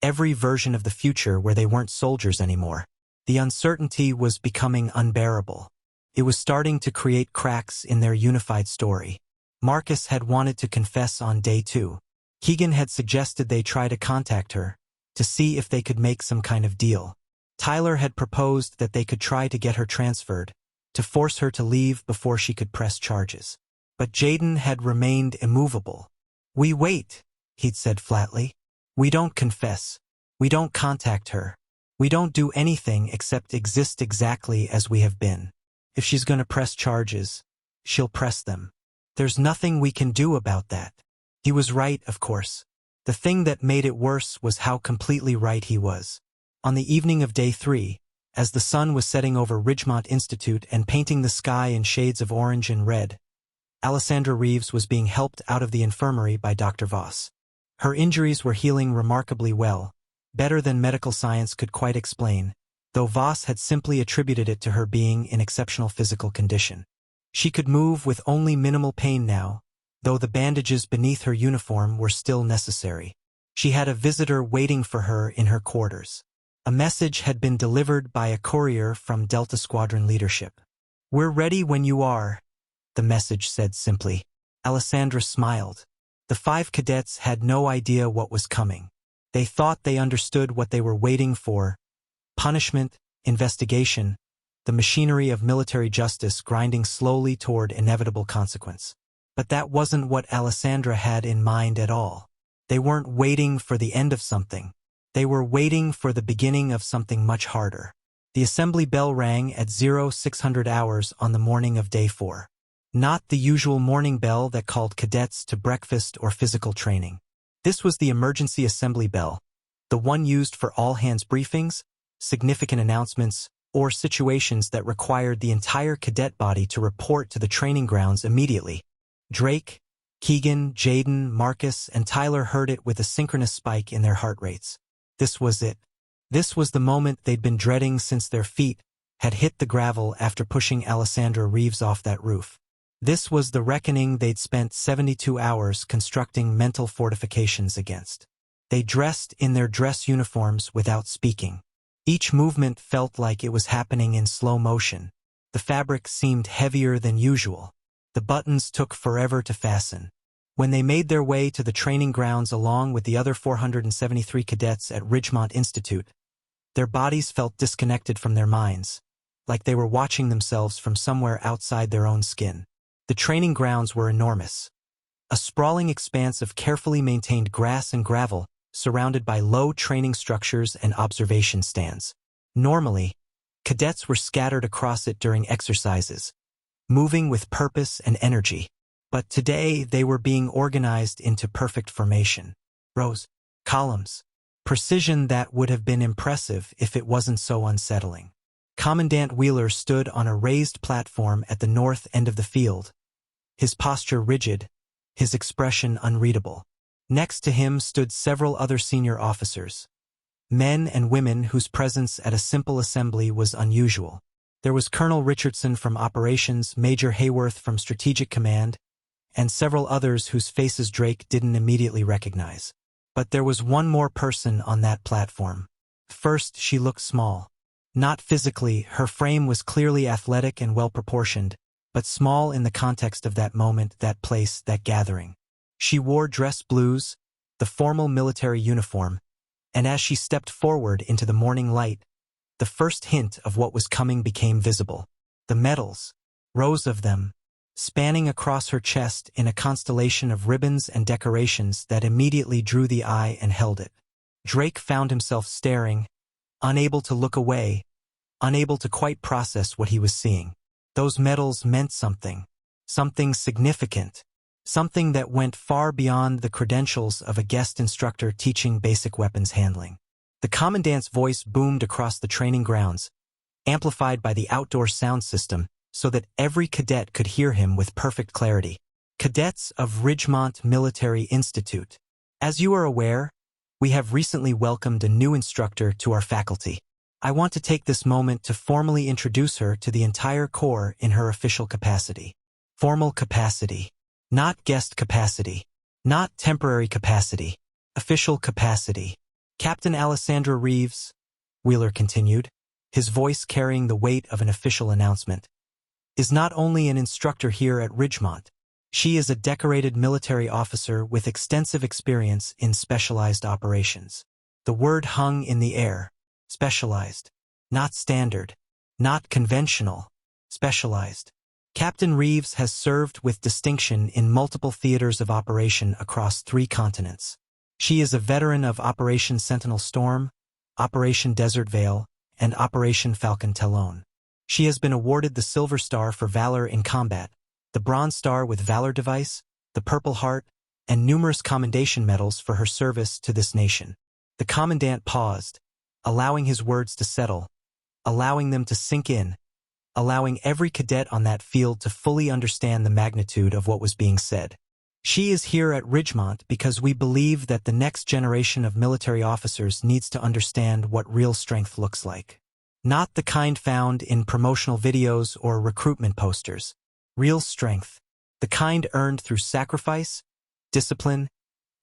every version of the future where they weren't soldiers anymore. The uncertainty was becoming unbearable. It was starting to create cracks in their unified story. Marcus had wanted to confess on day 2. Keegan had suggested they try to contact her, to see if they could make some kind of deal. Tyler had proposed that they could try to get her transferred, to force her to leave before she could press charges. But Jaden had remained immovable. "We wait," he'd said flatly. "We don't confess. We don't contact her. We don't do anything except exist exactly as we have been. If she's going to press charges, she'll press them. There's nothing we can do about that." He was right, of course. The thing that made it worse was how completely right he was. On the evening of day 3, as the sun was setting over Ridgemont Institute and painting the sky in shades of orange and red, Alessandra Reeves was being helped out of the infirmary by Dr. Voss. Her injuries were healing remarkably well, better than medical science could quite explain, though Voss had simply attributed it to her being in exceptional physical condition. She could move with only minimal pain now, though the bandages beneath her uniform were still necessary. She had a visitor waiting for her in her quarters. A message had been delivered by a courier from Delta Squadron leadership. "We're ready when you are," the message said simply. Alessandra smiled. The 5 cadets had no idea what was coming. They thought they understood what they were waiting for: punishment, investigation, the machinery of military justice grinding slowly toward inevitable consequence. But that wasn't what Alessandra had in mind at all. They weren't waiting for the end of something. They were waiting for the beginning of something much harder. The assembly bell rang at 0600 hours on the morning of day 4. Not the usual morning bell that called cadets to breakfast or physical training. This was the emergency assembly bell, the one used for all-hands briefings, significant announcements, or situations that required the entire cadet body to report to the training grounds immediately. Drake, Keegan, Jaden, Marcus, and Tyler heard it with a synchronous spike in their heart rates. This was it. This was the moment they'd been dreading since their feet had hit the gravel after pushing Alessandra Reeves off that roof. This was the reckoning they'd spent 72 hours constructing mental fortifications against. They dressed in their dress uniforms without speaking. Each movement felt like it was happening in slow motion. The fabric seemed heavier than usual. The buttons took forever to fasten. When they made their way to the training grounds along with the other 473 cadets at Ridgemont Institute, their bodies felt disconnected from their minds, like they were watching themselves from somewhere outside their own skin. The training grounds were enormous. A sprawling expanse of carefully maintained grass and gravel, surrounded by low training structures and observation stands. Normally, cadets were scattered across it during exercises, moving with purpose and energy. But today they were being organized into perfect formation. Rows, columns, precision that would have been impressive if it wasn't so unsettling. Commandant Wheeler stood on a raised platform at the north end of the field, his posture rigid, his expression unreadable. Next to him stood several other senior officers, men and women whose presence at a simple assembly was unusual. There was Colonel Richardson from Operations, Major Hayworth from Strategic Command, and several others whose faces Drake didn't immediately recognize. But there was one more person on that platform. First, she looked small. Not physically, her frame was clearly athletic and well-proportioned, but small in the context of that moment, that place, that gathering. She wore dress blues, the formal military uniform, and as she stepped forward into the morning light, the first hint of what was coming became visible. The medals, rows of them, spanning across her chest in a constellation of ribbons and decorations that immediately drew the eye and held it. Drake found himself staring, unable to look away, unable to quite process what he was seeing. Those medals meant something significant, something that went far beyond the credentials of a guest instructor teaching basic weapons handling. The commandant's voice boomed across the training grounds, amplified by the outdoor sound system, so that every cadet could hear him with perfect clarity. Cadets of Ridgemont Military Institute. As you are aware, we have recently welcomed a new instructor to our faculty. I want to take this moment to formally introduce her to the entire Corps in her official capacity. Formal capacity. Not guest capacity. Not temporary capacity. Official capacity. Captain Alessandra Reeves, Wheeler continued, his voice carrying the weight of an official announcement, is not only an instructor here at Ridgemont. She is a decorated military officer with extensive experience in specialized operations. The word hung in the air. Specialized. Not standard. Not conventional. Specialized. Captain Reeves has served with distinction in multiple theaters of operation across 3 continents. She is a veteran of Operation Sentinel Storm, Operation Desert Veil, and Operation Falcon Talon. She has been awarded the Silver Star for Valor in Combat, the Bronze Star with Valor Device, the Purple Heart, and numerous commendation medals for her service to this nation. The commandant paused, allowing his words to settle, allowing them to sink in, allowing every cadet on that field to fully understand the magnitude of what was being said. She is here at Ridgemont because we believe that the next generation of military officers needs to understand what real strength looks like. Not the kind found in promotional videos or recruitment posters. Real strength. The kind earned through sacrifice, discipline,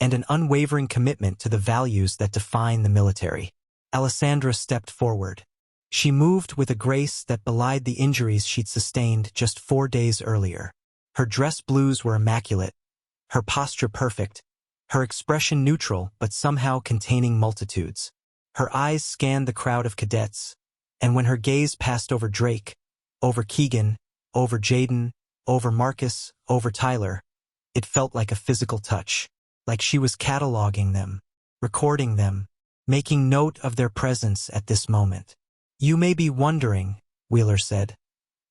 and an unwavering commitment to the values that define the military. Alessandra stepped forward. She moved with a grace that belied the injuries she'd sustained just 4 days earlier. Her dress blues were immaculate, her posture perfect, her expression neutral but somehow containing multitudes. Her eyes scanned the crowd of cadets, and when her gaze passed over Drake, over Keegan, over Jaden, over Marcus, over Tyler, it felt like a physical touch, like she was cataloging them, recording them, making note of their presence at this moment. "You may be wondering," Wheeler said,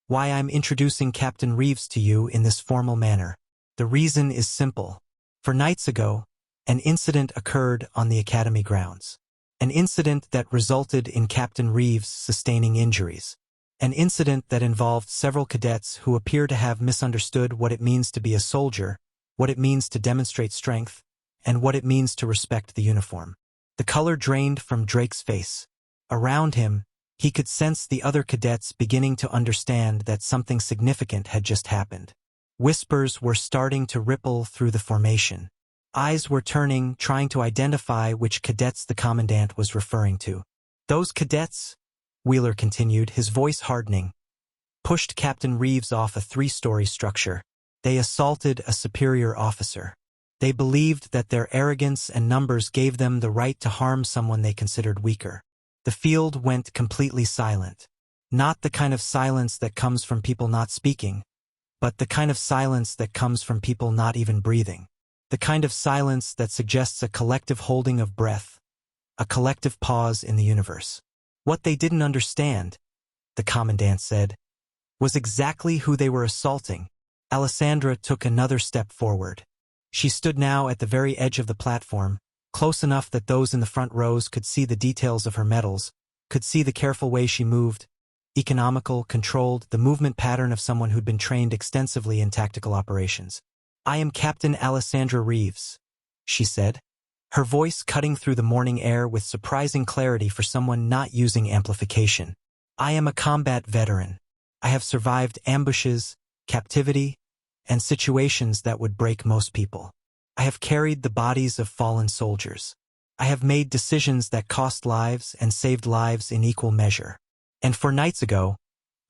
"why I'm introducing Captain Reeves to you in this formal manner. The reason is simple. 4 nights ago, an incident occurred on the academy grounds. An incident that resulted in Captain Reeves sustaining injuries. An incident that involved several cadets who appear to have misunderstood what it means to be a soldier, what it means to demonstrate strength, and what it means to respect the uniform." The color drained from Drake's face. Around him, he could sense the other cadets beginning to understand that something significant had just happened. Whispers were starting to ripple through the formation. Eyes were turning, trying to identify which cadets the commandant was referring to. "Those cadets," Wheeler continued, his voice hardening, "pushed Captain Reeves off a 3-story structure. They assaulted a superior officer. They believed that their arrogance and numbers gave them the right to harm someone they considered weaker." The field went completely silent. Not the kind of silence that comes from people not speaking, but the kind of silence that comes from people not even breathing. The kind of silence that suggests a collective holding of breath, a collective pause in the universe. What they didn't understand, the commandant said, was exactly who they were assaulting. Alessandra took another step forward. She stood now at the very edge of the platform, close enough that those in the front rows could see the details of her medals, could see the careful way she moved, economical, controlled, the movement pattern of someone who'd been trained extensively in tactical operations. "I am Captain Alessandra Reeves," she said, her voice cutting through the morning air with surprising clarity for someone not using amplification. "I am a combat veteran. I have survived ambushes, captivity, and situations that would break most people. I have carried the bodies of fallen soldiers. I have made decisions that cost lives and saved lives in equal measure. And 4 nights ago,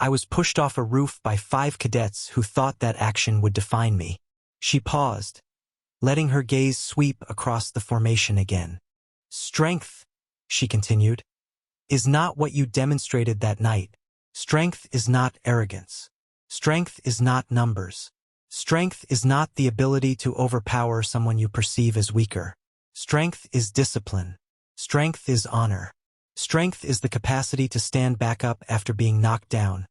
I was pushed off a roof by 5 cadets who thought that action would define me." She paused, letting her gaze sweep across the formation again. "Strength," she continued, "is not what you demonstrated that night. Strength is not arrogance. Strength is not numbers. Strength is not the ability to overpower someone you perceive as weaker. Strength is discipline. Strength is honor. Strength is the capacity to stand back up after being knocked down,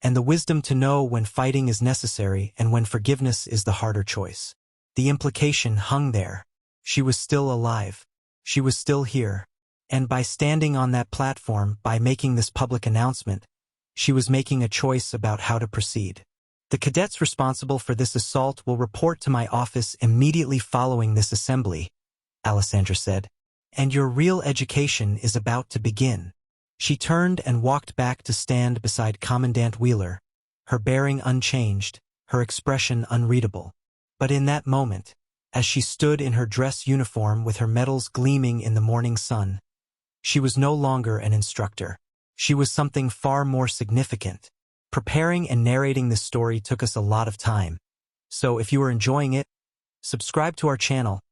and the wisdom to know when fighting is necessary and when forgiveness is the harder choice." The implication hung there. She was still alive. She was still here. And by standing on that platform, by making this public announcement, she was making a choice about how to proceed. "The cadets responsible for this assault will report to my office immediately following this assembly," Alessandra said. "And your real education is about to begin." She turned and walked back to stand beside Commandant Wheeler, her bearing unchanged, her expression unreadable. But in that moment, as she stood in her dress uniform with her medals gleaming in the morning sun, she was no longer an instructor. She was something far more significant. Preparing and narrating this story took us a lot of time. So if you are enjoying it, subscribe to our channel.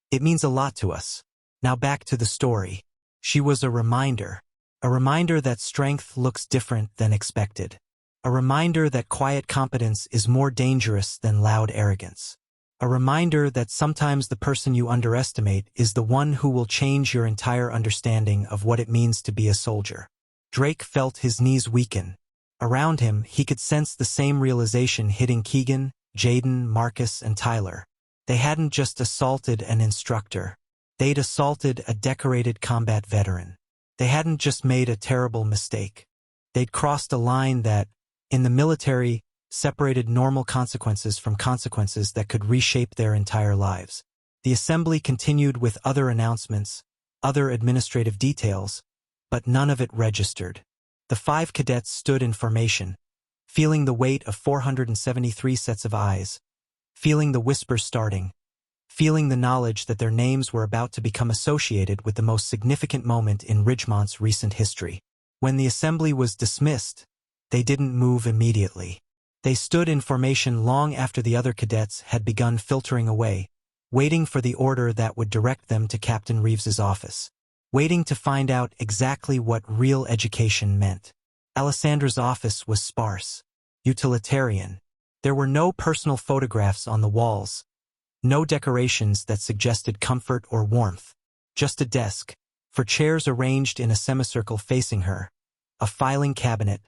It means a lot to us. Now back to the story. She was a reminder that strength looks different than expected. A reminder that quiet competence is more dangerous than loud arrogance. A reminder that sometimes the person you underestimate is the one who will change your entire understanding of what it means to be a soldier. Drake felt his knees weaken. Around him, he could sense the same realization hitting Keegan, Jaden, Marcus, and Tyler. They hadn't just assaulted an instructor. They'd assaulted a decorated combat veteran. They hadn't just made a terrible mistake. They'd crossed a line that, in the military, separated normal consequences from consequences that could reshape their entire lives. The assembly continued with other announcements, other administrative details, but none of it registered. The 5 cadets stood in formation, feeling the weight of 473 sets of eyes, feeling the whispers starting, feeling the knowledge that their names were about to become associated with the most significant moment in Ridgemont's recent history. When the assembly was dismissed, they didn't move immediately. They stood in formation long after the other cadets had begun filtering away, waiting for the order that would direct them to Captain Reeves's office, waiting to find out exactly what real education meant. Alessandra's office was sparse, utilitarian. There were no personal photographs on the walls, no decorations that suggested comfort or warmth, just a desk, 4 chairs arranged in a semicircle facing her, a filing cabinet,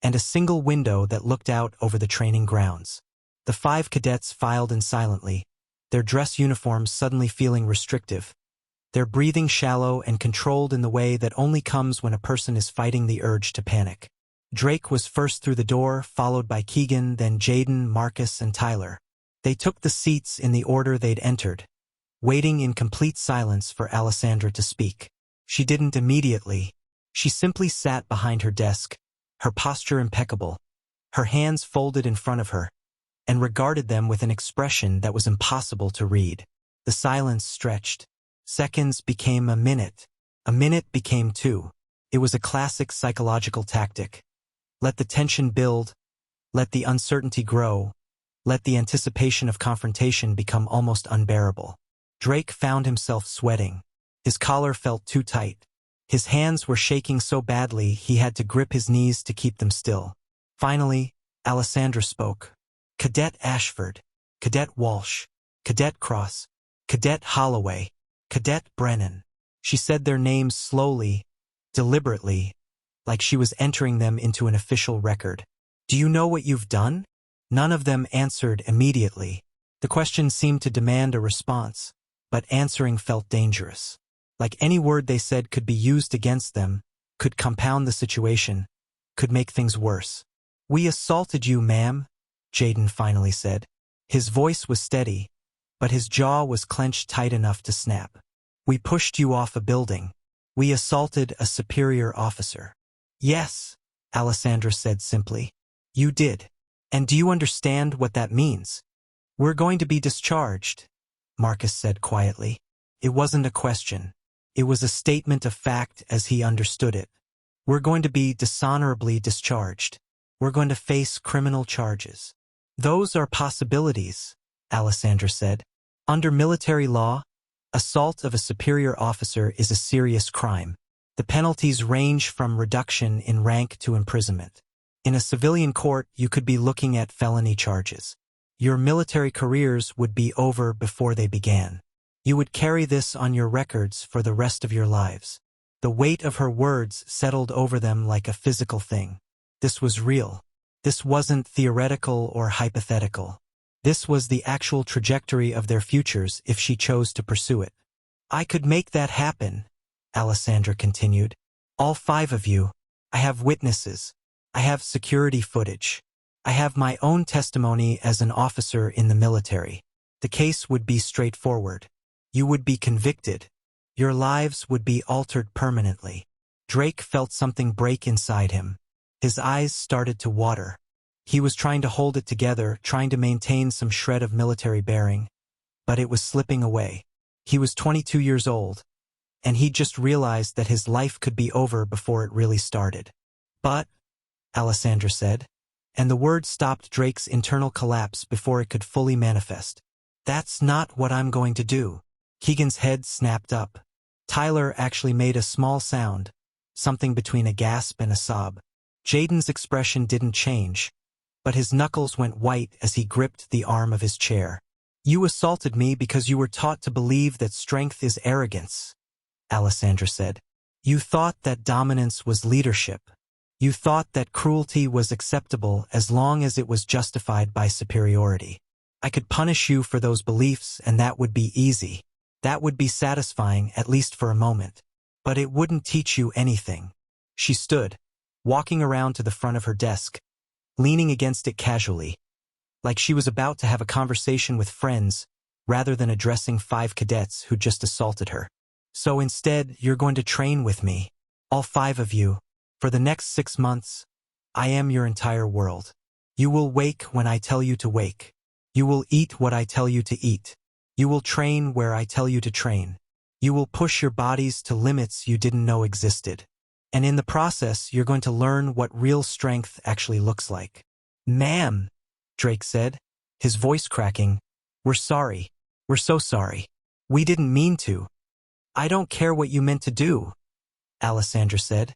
and a single window that looked out over the training grounds. The 5 cadets filed in silently, their dress uniforms suddenly feeling restrictive, their breathing shallow and controlled in the way that only comes when a person is fighting the urge to panic. Drake was first through the door, followed by Keegan, then Jaden, Marcus, and Tyler. They took the seats in the order they'd entered, waiting in complete silence for Alessandra to speak. She didn't immediately. She simply sat behind her desk, her posture impeccable, her hands folded in front of her, and regarded them with an expression that was impossible to read. The silence stretched. Seconds became a minute became 2. It was a classic psychological tactic. Let the tension build, let the uncertainty grow, let the anticipation of confrontation become almost unbearable. Drake found himself sweating. His collar felt too tight. His hands were shaking so badly he had to grip his knees to keep them still. Finally, Alessandra spoke. Cadet Ashford, Cadet Walsh, Cadet Cross, Cadet Holloway, Cadet Brennan. She said their names slowly, deliberately, like she was entering them into an official record. Do you know what you've done? None of them answered immediately. The question seemed to demand a response, but answering felt dangerous. Like any word they said could be used against them, could compound the situation, could make things worse. We assaulted you, ma'am, Jaden finally said. His voice was steady, but his jaw was clenched tight enough to snap. We pushed you off a building. We assaulted a superior officer. Yes, Alessandra said simply. You did. And do you understand what that means? We're going to be discharged, Marcus said quietly. It wasn't a question. It was a statement of fact as he understood it. We're going to be dishonorably discharged. We're going to face criminal charges. Those are possibilities, Alessandra said. Under military law, assault of a superior officer is a serious crime. The penalties range from reduction in rank to imprisonment. In a civilian court, you could be looking at felony charges. Your military careers would be over before they began. You would carry this on your records for the rest of your lives. The weight of her words settled over them like a physical thing. This was real. This wasn't theoretical or hypothetical. This was the actual trajectory of their futures if she chose to pursue it. I could make that happen, Alessandra continued. All 5 of you. I have witnesses. I have security footage. I have my own testimony as an officer in the military. The case would be straightforward. You would be convicted. Your lives would be altered permanently. Drake felt something break inside him. His eyes started to water. He was trying to hold it together, trying to maintain some shred of military bearing, but it was slipping away. He was 22 years old, and he just realized that his life could be over before it really started. But, Alessandra said, and the word stopped Drake's internal collapse before it could fully manifest. That's not what I'm going to do. Keegan's head snapped up. Tyler actually made a small sound, something between a gasp and a sob. Jaden's expression didn't change, but his knuckles went white as he gripped the arm of his chair. You assaulted me because you were taught to believe that strength is arrogance, Alessandra said. You thought that dominance was leadership. You thought that cruelty was acceptable as long as it was justified by superiority. I could punish you for those beliefs and that would be easy. That would be satisfying, at least for a moment. But it wouldn't teach you anything. She stood, walking around to the front of her desk, leaning against it casually, like she was about to have a conversation with friends rather than addressing 5 cadets who just assaulted her. So instead, you're going to train with me, all 5 of you, for the next 6 months. I am your entire world. You will wake when I tell you to wake. You will eat what I tell you to eat. You will train where I tell you to train. You will push your bodies to limits you didn't know existed. And in the process, you're going to learn what real strength actually looks like. Ma'am, Drake said, his voice cracking. We're sorry. We're so sorry. We didn't mean to. I don't care what you meant to do, Alessandra said,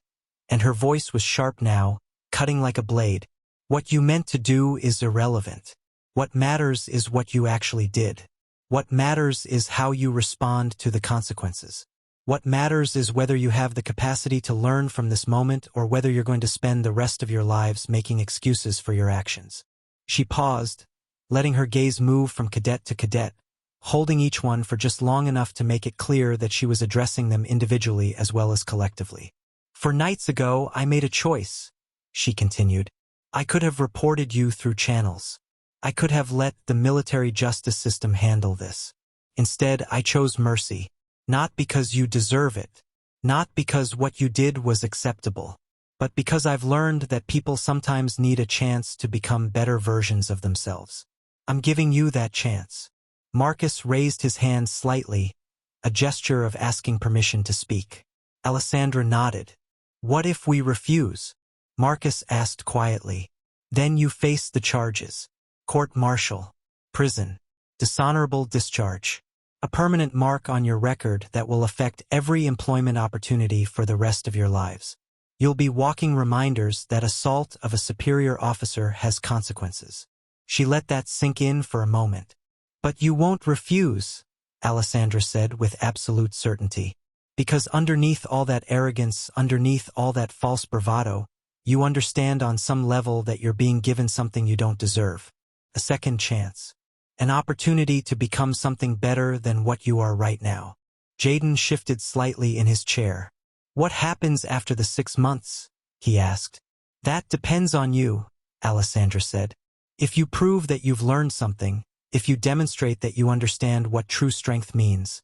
and her voice was sharp now, cutting like a blade. What you meant to do is irrelevant. What matters is what you actually did. What matters is how you respond to the consequences. What matters is whether you have the capacity to learn from this moment or whether you're going to spend the rest of your lives making excuses for your actions. She paused, letting her gaze move from cadet to cadet, holding each one for just long enough to make it clear that she was addressing them individually as well as collectively. "For nights ago, I made a choice," she continued. "I could have reported you through channels. I could have let the military justice system handle this. Instead, I chose mercy. Not because you deserve it, not because what you did was acceptable, but because I've learned that people sometimes need a chance to become better versions of themselves. I'm giving you that chance." Marcus raised his hand slightly, a gesture of asking permission to speak. Alessandra nodded. "What if we refuse?" Marcus asked quietly. "Then you face the charges. Court-martial, prison, dishonorable discharge. A permanent mark on your record that will affect every employment opportunity for the rest of your lives. You'll be walking reminders that assault of a superior officer has consequences." She let that sink in for a moment. "But you won't refuse," Alessandra said with absolute certainty. "Because underneath all that arrogance, underneath all that false bravado, you understand on some level that you're being given something you don't deserve. A second chance. An opportunity to become something better than what you are right now." Jaden shifted slightly in his chair. "What happens after the 6 months?" he asked. "That depends on you," Alessandra said. "If you prove that you've learned something, if you demonstrate that you understand what true strength means,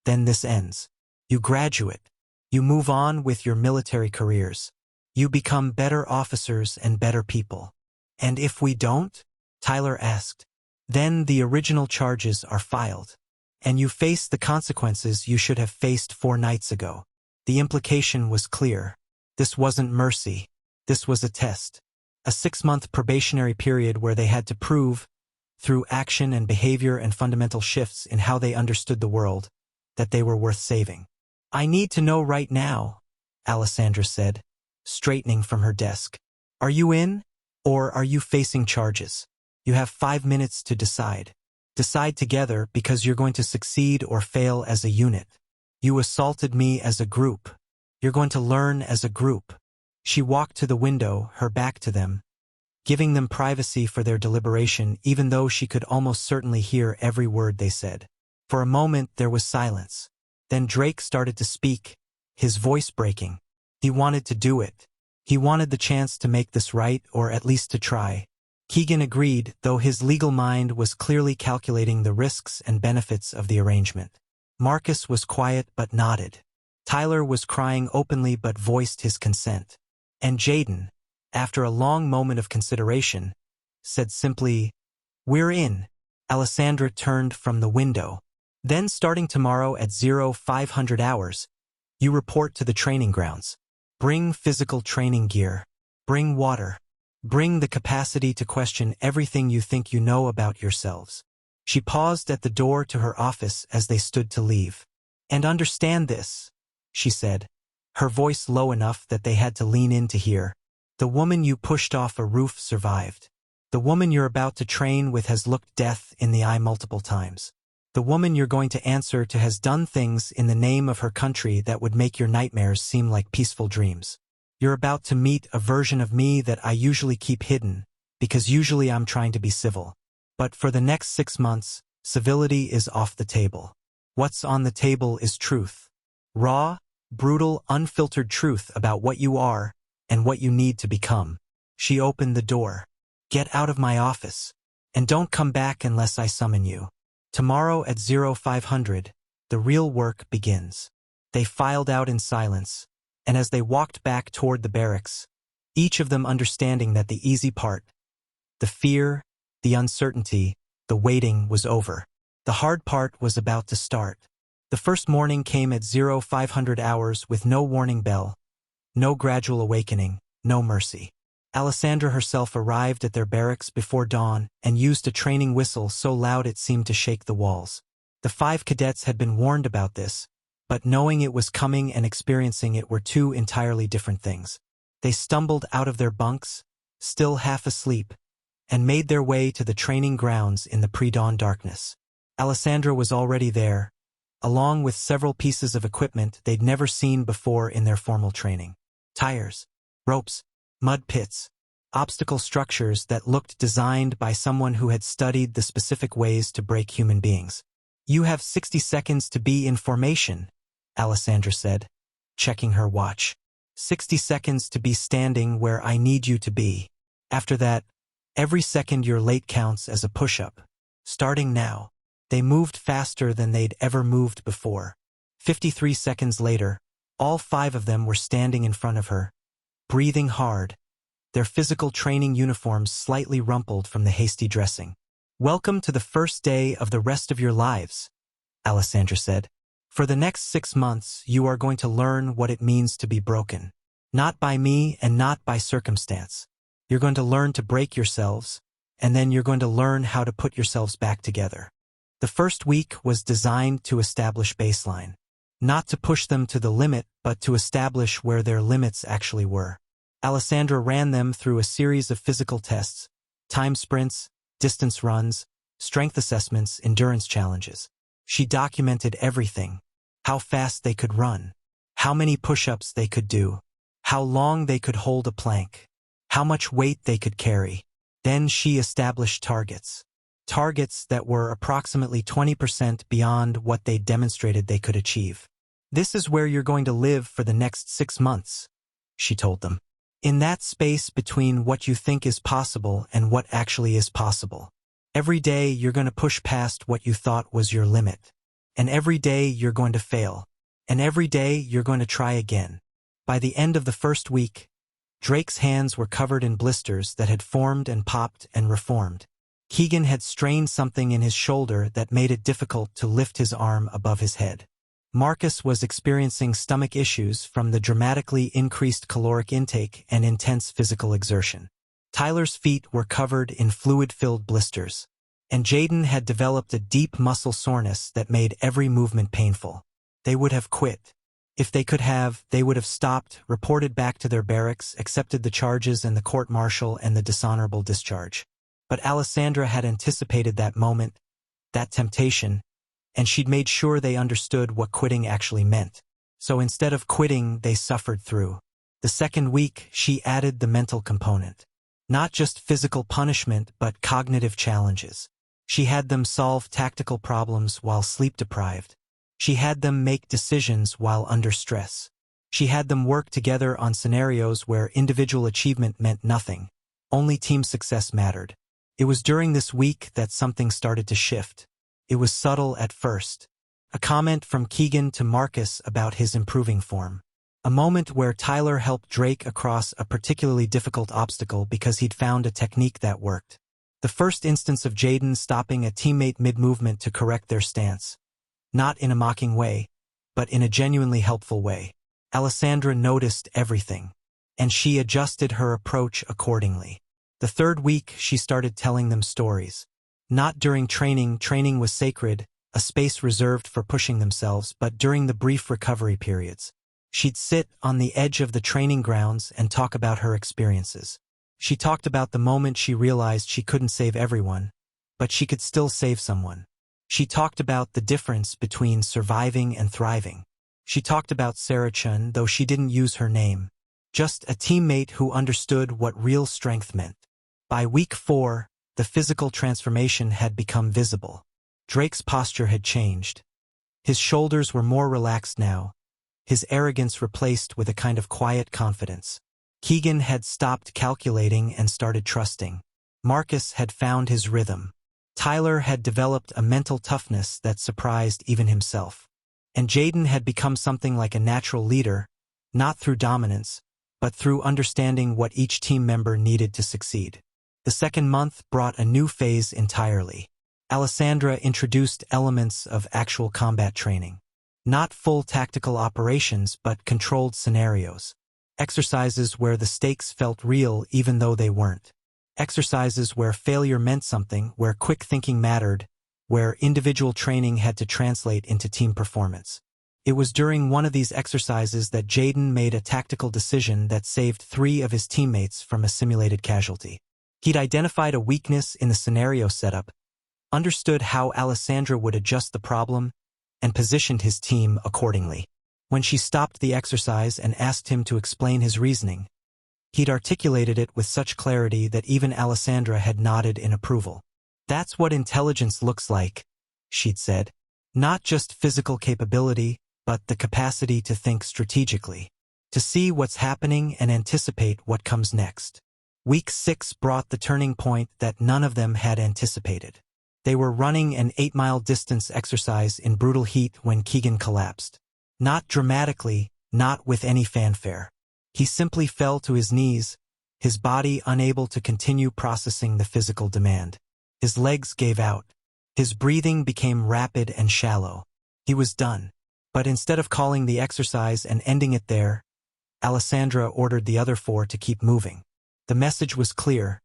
then this ends. You graduate. You move on with your military careers. You become better officers and better people." "And if we don't?" Tyler asked. "Then the original charges are filed. And you face the consequences you should have faced 4 nights ago." The implication was clear. This wasn't mercy. This was a test. A 6-month probationary period where they had to prove, through action and behavior and fundamental shifts in how they understood the world, that they were worth saving. "I need to know right now," Alessandra said, straightening from her desk. "Are you in, or are you facing charges? You have 5 minutes to decide. Decide together because you're going to succeed or fail as a unit. You assaulted me as a group. You're going to learn as a group." She walked to the window, her back to them, giving them privacy for their deliberation even though she could almost certainly hear every word they said. For a moment there was silence. Then Drake started to speak, his voice breaking. He wanted to do it. He wanted the chance to make this right, or at least to try. Keegan agreed, though his legal mind was clearly calculating the risks and benefits of the arrangement. Marcus was quiet but nodded. Tyler was crying openly but voiced his consent. And Jaden, after a long moment of consideration, said simply, "We're in." Alessandra turned from the window. "Then starting tomorrow at 0500 hours, you report to the training grounds. Bring physical training gear. Bring water. Bring the capacity to question everything you think you know about yourselves." She paused at the door to her office as they stood to leave. "And understand this," she said, her voice low enough that they had to lean in to hear. "The woman you pushed off a roof survived. The woman you're about to train with has looked death in the eye multiple times. The woman you're going to answer to has done things in the name of her country that would make your nightmares seem like peaceful dreams. You're about to meet a version of me that I usually keep hidden, because usually I'm trying to be civil. But for the next 6 months, civility is off the table. What's on the table is truth. Raw, brutal, unfiltered truth about what you are and what you need to become." She opened the door. "Get out of my office. And don't come back unless I summon you. Tomorrow at 0500, the real work begins." They filed out in silence, and as they walked back toward the barracks, each of them understanding that the easy part, the fear, the uncertainty, the waiting was over. The hard part was about to start. The first morning came at 0500 hours with no warning bell, no gradual awakening, no mercy. Alessandra herself arrived at their barracks before dawn and used a training whistle so loud it seemed to shake the walls. The 5 cadets had been warned about this, but knowing it was coming and experiencing it were 2 entirely different things. They stumbled out of their bunks, still half asleep, and made their way to the training grounds in the pre-dawn darkness. Alessandra was already there, along with several pieces of equipment they'd never seen before in their formal training. Tires, ropes, mud pits, obstacle structures that looked designed by someone who had studied the specific ways to break human beings. "You have 60 seconds to be in formation," Alessandra said, checking her watch. 60 seconds to be standing where I need you to be. After that, every second you're late counts as a push-up. Starting now. They moved faster than they'd ever moved before. 53 seconds later, all 5 of them were standing in front of her, breathing hard, their physical training uniforms slightly rumpled from the hasty dressing. "Welcome to the first day of the rest of your lives," Alessandra said. "For the next 6 months, you are going to learn what it means to be broken. Not by me and not by circumstance. You're going to learn to break yourselves, and then you're going to learn how to put yourselves back together." The first week was designed to establish baseline. Not to push them to the limit, but to establish where their limits actually were. Alessandra ran them through a series of physical tests, time sprints, distance runs, strength assessments, endurance challenges. She documented everything: how fast they could run, how many push-ups they could do, how long they could hold a plank, how much weight they could carry. Then she established targets. Targets that were approximately 20% beyond what they demonstrated they could achieve. "This is where you're going to live for the next 6 months, she told them. "In that space between what you think is possible and what actually is possible. Every day you're going to push past what you thought was your limit. And every day you're going to fail. And every day you're going to try again." By the end of the first week, Drake's hands were covered in blisters that had formed and popped and reformed. Keegan had strained something in his shoulder that made it difficult to lift his arm above his head. Marcus was experiencing stomach issues from the dramatically increased caloric intake and intense physical exertion. Tyler's feet were covered in fluid-filled blisters, and Jaden had developed a deep muscle soreness that made every movement painful. They would have quit. If they could have, they would have stopped, reported back to their barracks, accepted the charges and the court-martial and the dishonorable discharge. But Alessandra had anticipated that moment, that temptation, and she'd made sure they understood what quitting actually meant. So instead of quitting, they suffered through. The second week, she added the mental component. Not just physical punishment, but cognitive challenges. She had them solve tactical problems while sleep-deprived. She had them make decisions while under stress. She had them work together on scenarios where individual achievement meant nothing. Only team success mattered. It was during this week that something started to shift. It was subtle at first. A comment from Keegan to Marcus about his improving form. A moment where Tyler helped Drake across a particularly difficult obstacle because he'd found a technique that worked. The first instance of Jaden stopping a teammate mid-movement to correct their stance. Not in a mocking way, but in a genuinely helpful way. Alessandra noticed everything, and she adjusted her approach accordingly. The third week, she started telling them stories. Not during training, training was sacred, a space reserved for pushing themselves, but during the brief recovery periods. She'd sit on the edge of the training grounds and talk about her experiences. She talked about the moment she realized she couldn't save everyone, but she could still save someone. She talked about the difference between surviving and thriving. She talked about Sarah Chun, though she didn't use her name. Just a teammate who understood what real strength meant. By week 4, the physical transformation had become visible. Drake's posture had changed. His shoulders were more relaxed now, his arrogance replaced with a kind of quiet confidence. Keegan had stopped calculating and started trusting. Marcus had found his rhythm. Tyler had developed a mental toughness that surprised even himself. And Jaden had become something like a natural leader, not through dominance, but through understanding what each team member needed to succeed. The second month brought a new phase entirely. Alessandra introduced elements of actual combat training. Not full tactical operations, but controlled scenarios. Exercises where the stakes felt real even though they weren't. Exercises where failure meant something, where quick thinking mattered, where individual training had to translate into team performance. It was during one of these exercises that Jaden made a tactical decision that saved 3 of his teammates from a simulated casualty. He'd identified a weakness in the scenario setup, understood how Alessandra would adjust the problem, and positioned his team accordingly. When she stopped the exercise and asked him to explain his reasoning, he'd articulated it with such clarity that even Alessandra had nodded in approval. "That's what intelligence looks like," she'd said. "Not just physical capability, but the capacity to think strategically, to see what's happening and anticipate what comes next." Week 6 brought the turning point that none of them had anticipated. They were running an 8-mile distance exercise in brutal heat when Keegan collapsed. Not dramatically, not with any fanfare. He simply fell to his knees, his body unable to continue processing the physical demand. His legs gave out. His breathing became rapid and shallow. He was done. But instead of calling the exercise and ending it there, Alessandra ordered the other 4 to keep moving. The message was clear.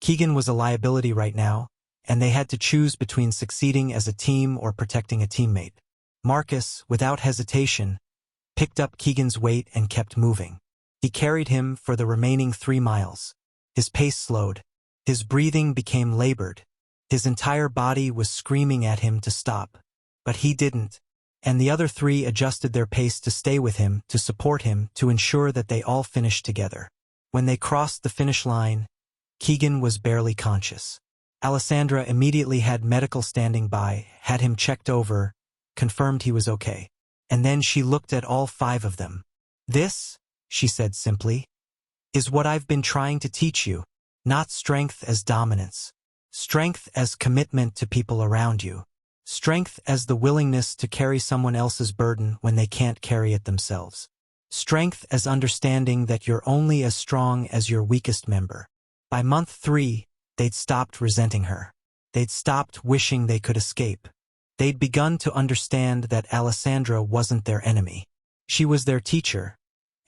Keegan was a liability right now, and they had to choose between succeeding as a team or protecting a teammate. Marcus, without hesitation, picked up Keegan's weight and kept moving. He carried him for the remaining 3 miles. His pace slowed. His breathing became labored. His entire body was screaming at him to stop. But he didn't. And the other 3 adjusted their pace to stay with him, to support him, to ensure that they all finished together. When they crossed the finish line, Keegan was barely conscious. Alessandra immediately had medical standing by, had him checked over, confirmed he was okay. And then she looked at all 5 of them. "This," she said simply, "is what I've been trying to teach you. Not strength as dominance. Strength as commitment to people around you. Strength as the willingness to carry someone else's burden when they can't carry it themselves. Strength as understanding that you're only as strong as your weakest member." By month 3, they'd stopped resenting her. They'd stopped wishing they could escape. They'd begun to understand that Alessandra wasn't their enemy. She was their teacher,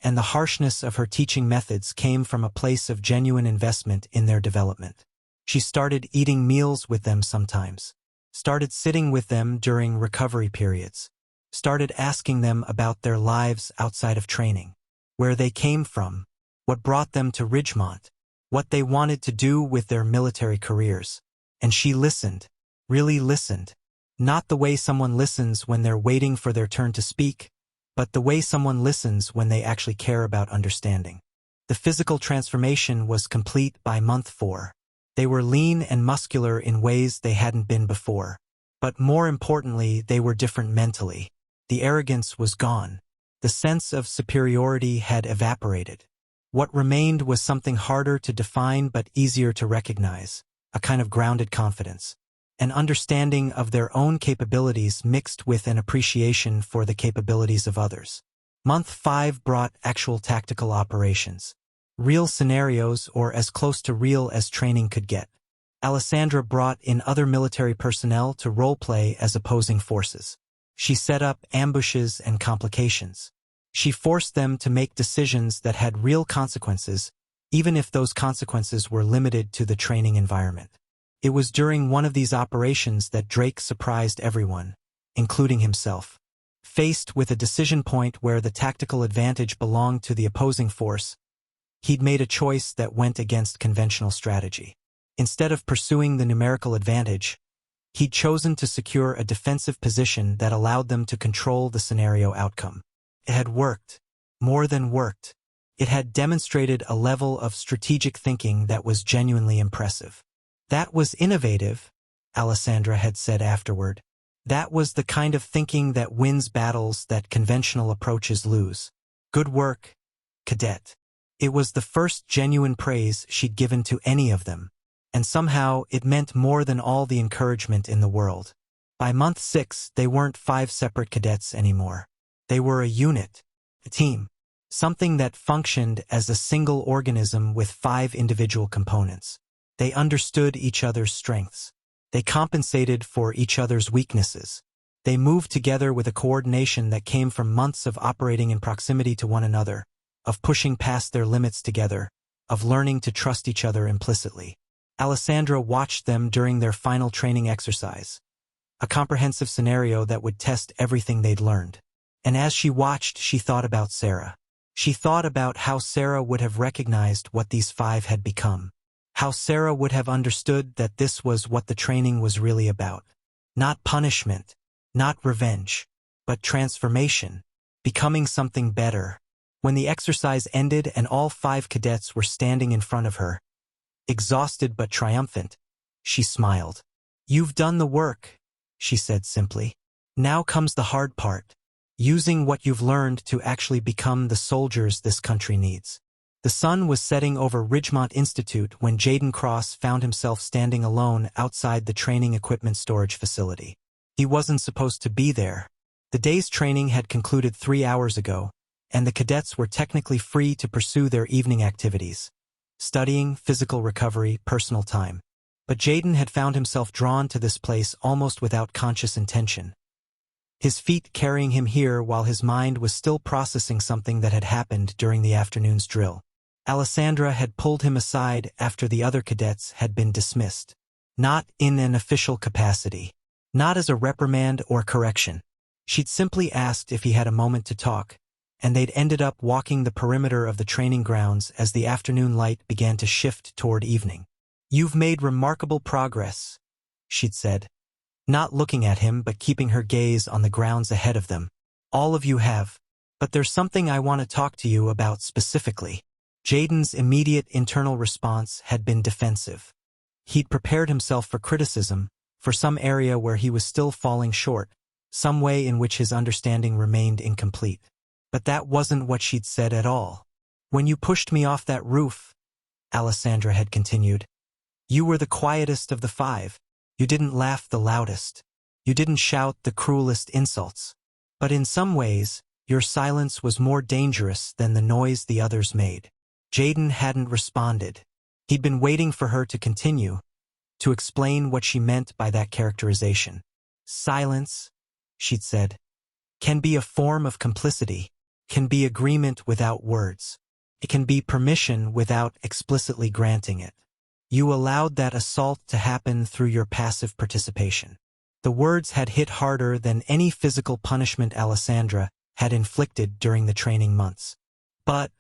and the harshness of her teaching methods came from a place of genuine investment in their development. She started eating meals with them sometimes, started sitting with them during recovery periods, started asking them about their lives outside of training, where they came from, what brought them to Ridgemont, what they wanted to do with their military careers. And she listened, really listened. Not the way someone listens when they're waiting for their turn to speak, but the way someone listens when they actually care about understanding. The physical transformation was complete by month 4. They were lean and muscular in ways they hadn't been before. But more importantly, they were different mentally. The arrogance was gone. The sense of superiority had evaporated. What remained was something harder to define but easier to recognize, a kind of grounded confidence. An understanding of their own capabilities mixed with an appreciation for the capabilities of others. Month 5 brought actual tactical operations. Real scenarios, or as close to real as training could get. Alessandra brought in other military personnel to role-play as opposing forces. She set up ambushes and complications. She forced them to make decisions that had real consequences, even if those consequences were limited to the training environment. It was during one of these operations that Drake surprised everyone, including himself. Faced with a decision point where the tactical advantage belonged to the opposing force, he'd made a choice that went against conventional strategy. Instead of pursuing the numerical advantage, he'd chosen to secure a defensive position that allowed them to control the scenario outcome. It had worked, more than worked. It had demonstrated a level of strategic thinking that was genuinely impressive. "That was innovative," Alessandra had said afterward. "That was the kind of thinking that wins battles that conventional approaches lose. Good work, cadet." It was the first genuine praise she'd given to any of them, and somehow it meant more than all the encouragement in the world. By month 6, they weren't 5 separate cadets anymore. They were a unit, a team, something that functioned as a single organism with 5 individual components. They understood each other's strengths. They compensated for each other's weaknesses. They moved together with a coordination that came from months of operating in proximity to one another, of pushing past their limits together, of learning to trust each other implicitly. Alessandra watched them during their final training exercise, a comprehensive scenario that would test everything they'd learned. And as she watched, she thought about Sarah. She thought about how Sarah would have recognized what these 5 had become. How Sarah would have understood that this was what the training was really about. Not punishment, Not revenge, but transformation, becoming something better. When the exercise ended and all 5 cadets were standing in front of her, exhausted but triumphant, she smiled. "You've done the work," she said simply. "Now comes the hard part, using what you've learned to actually become the soldiers this country needs." The sun was setting over Ridgemont Institute when Jaden Cross found himself standing alone outside the training equipment storage facility. He wasn't supposed to be there. The day's training had concluded 3 hours ago, and the cadets were technically free to pursue their evening activities: studying, physical recovery, personal time. But Jaden had found himself drawn to this place almost without conscious intention. His feet carrying him here while his mind was still processing something that had happened during the afternoon's drill. Alessandra had pulled him aside after the other cadets had been dismissed. Not in an official capacity. Not as a reprimand or correction. She'd simply asked if he had a moment to talk, and they'd ended up walking the perimeter of the training grounds as the afternoon light began to shift toward evening. "You've made remarkable progress," she'd said, not looking at him but keeping her gaze on the grounds ahead of them. "All of you have. But there's something I want to talk to you about specifically." Jaden's immediate internal response had been defensive. He'd prepared himself for criticism, for some area where he was still falling short, some way in which his understanding remained incomplete. But that wasn't what she'd said at all. "When you pushed me off that roof," Alessandra had continued, "you were the quietest of the 5. You didn't laugh the loudest. You didn't shout the cruelest insults. But in some ways, your silence was more dangerous than the noise the others made." Jaden hadn't responded. He'd been waiting for her to continue, to explain what she meant by that characterization. "Silence," she'd said, "can be a form of complicity, can be agreement without words. It can be permission without explicitly granting it. You allowed that assault to happen through your passive participation." The words had hit harder than any physical punishment Alessandra had inflicted during the training months. "But,"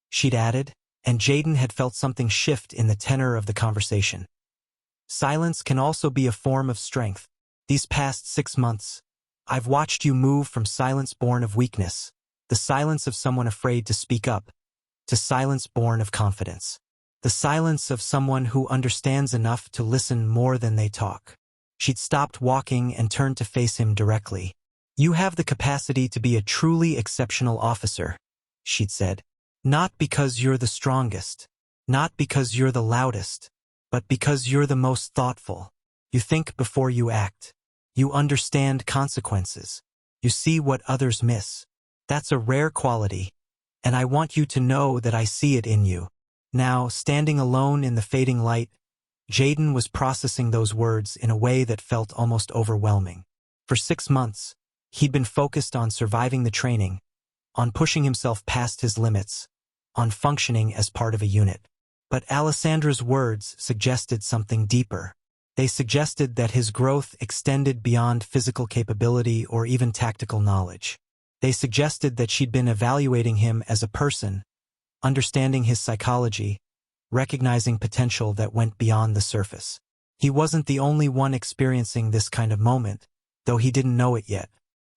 she'd added, and Jaden had felt something shift in the tenor of the conversation. "Silence can also be a form of strength. These past 6 months, I've watched you move from silence born of weakness, the silence of someone afraid to speak up, to silence born of confidence. The silence of someone who understands enough to listen more than they talk." She'd stopped walking and turned to face him directly. "You have the capacity to be a truly exceptional officer," she'd said. "Not because you're the strongest, not because you're the loudest, but because you're the most thoughtful. You think before you act. You understand consequences. You see what others miss. That's a rare quality, and I want you to know that I see it in you." Now, standing alone in the fading light, Jaden was processing those words in a way that felt almost overwhelming. For 6 months, he'd been focused on surviving the training, on pushing himself past his limits, on functioning as part of a unit. But Alessandra's words suggested something deeper. They suggested that his growth extended beyond physical capability or even tactical knowledge. They suggested that she'd been evaluating him as a person, understanding his psychology, recognizing potential that went beyond the surface. He wasn't the only one experiencing this kind of moment, though he didn't know it yet.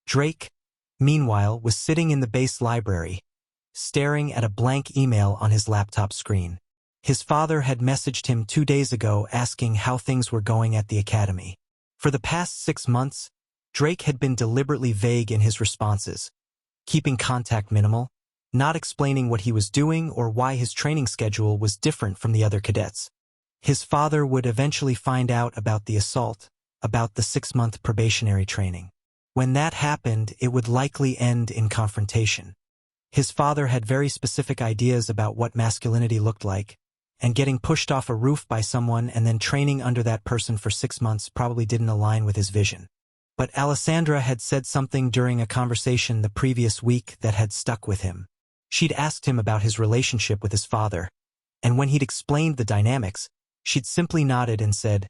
Drake, meanwhile, was sitting in the base library, staring at a blank email on his laptop screen. His father had messaged him 2 days ago asking how things were going at the academy. For the past 6 months, Drake had been deliberately vague in his responses, keeping contact minimal, not explaining what he was doing or why his training schedule was different from the other cadets. His father would eventually find out about the assault, about the 6-month probationary training. When that happened, it would likely end in confrontation. His father had very specific ideas about what masculinity looked like, and getting pushed off a roof by someone and then training under that person for 6 months probably didn't align with his vision. But Alessandra had said something during a conversation the previous week that had stuck with him. She'd asked him about his relationship with his father, and when he'd explained the dynamics, she'd simply nodded and said,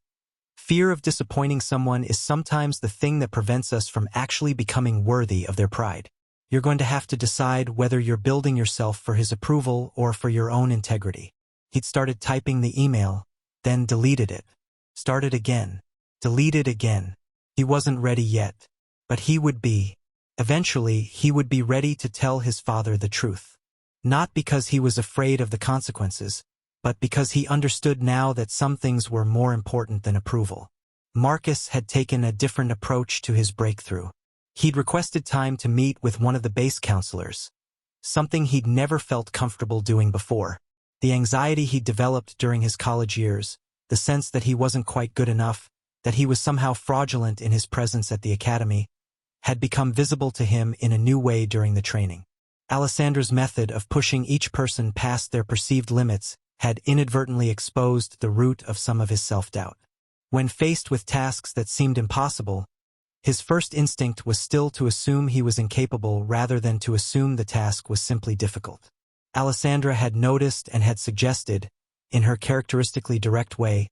"Fear of disappointing someone is sometimes the thing that prevents us from actually becoming worthy of their pride. You're going to have to decide whether you're building yourself for his approval or for your own integrity." He'd started typing the email, then deleted it. Started again. Deleted again. He wasn't ready yet. But eventually he would be ready to tell his father the truth. Not because he was afraid of the consequences, but because he understood now that some things were more important than approval. Marcus had taken a different approach to his breakthrough. He'd requested time to meet with one of the base counselors, something he'd never felt comfortable doing before. The anxiety he'd developed during his college years, the sense that he wasn't quite good enough, that he was somehow fraudulent in his presence at the academy, had become visible to him in a new way during the training. Alessandra's method of pushing each person past their perceived limits had inadvertently exposed the root of some of his self-doubt. When faced with tasks that seemed impossible, his first instinct was still to assume he was incapable rather than to assume the task was simply difficult. Alessandra had noticed and had suggested, in her characteristically direct way,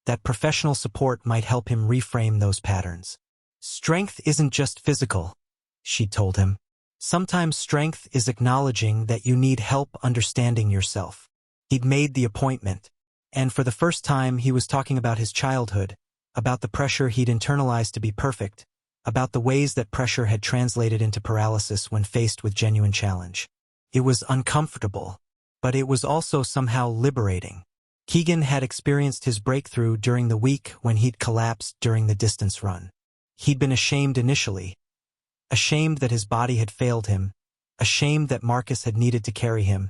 that professional support might help him reframe those patterns. Strength isn't just physical, she told him. Sometimes strength is acknowledging that you need help understanding yourself. He'd made the appointment, and for the first time he was talking about his childhood, about the pressure he'd internalized to be perfect, about the ways that pressure had translated into paralysis when faced with genuine challenge. It was uncomfortable, but it was also somehow liberating. Keegan had experienced his breakthrough during the week when he'd collapsed during the distance run. He'd been ashamed initially, ashamed that his body had failed him, ashamed that Marcus had needed to carry him,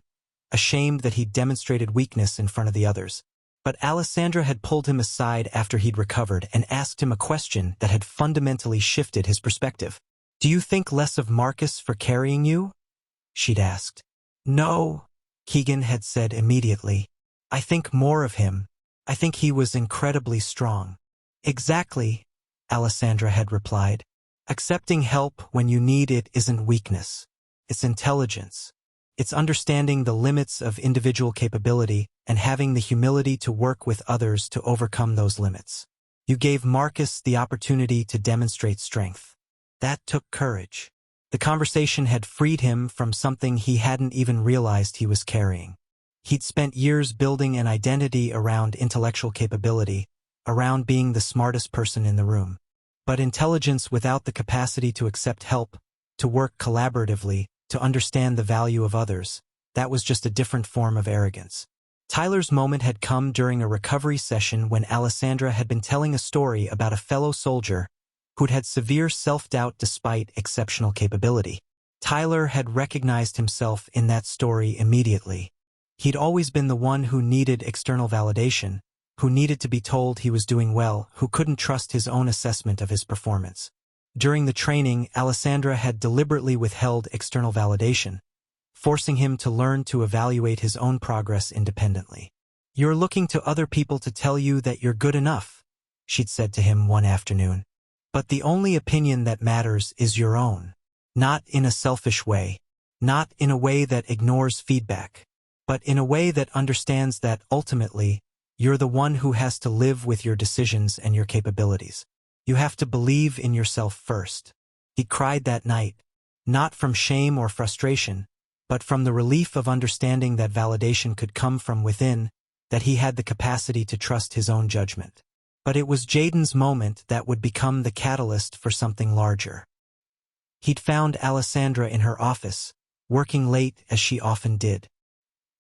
ashamed that he'd demonstrated weakness in front of the others. But Alessandra had pulled him aside after he'd recovered and asked him a question that had fundamentally shifted his perspective. "Do you think less of Marcus for carrying you?" she'd asked. "No," Keegan had said immediately. "I think more of him. I think he was incredibly strong." "Exactly," Alessandra had replied. "Accepting help when you need it isn't weakness. It's intelligence. It's understanding the limits of individual capability and having the humility to work with others to overcome those limits. You gave Marcus the opportunity to demonstrate strength. That took courage." The conversation had freed him from something he hadn't even realized he was carrying. He'd spent years building an identity around intellectual capability, around being the smartest person in the room. But intelligence without the capacity to accept help, to work collaboratively, to understand the value of others, that was just a different form of arrogance. Tyler's moment had come during a recovery session when Alessandra had been telling a story about a fellow soldier who'd had severe self-doubt despite exceptional capability. Tyler had recognized himself in that story immediately. He'd always been the one who needed external validation, who needed to be told he was doing well, who couldn't trust his own assessment of his performance. During the training, Alessandra had deliberately withheld external validation, forcing him to learn to evaluate his own progress independently. "You're looking to other people to tell you that you're good enough," she'd said to him one afternoon. "But the only opinion that matters is your own. Not in a selfish way, not in a way that ignores feedback, but in a way that understands that, ultimately, you're the one who has to live with your decisions and your capabilities. You have to believe in yourself first." He cried that night, not from shame or frustration, but from the relief of understanding that validation could come from within, that he had the capacity to trust his own judgment. But it was Jaden's moment that would become the catalyst for something larger. He'd found Alessandra in her office, working late as she often did.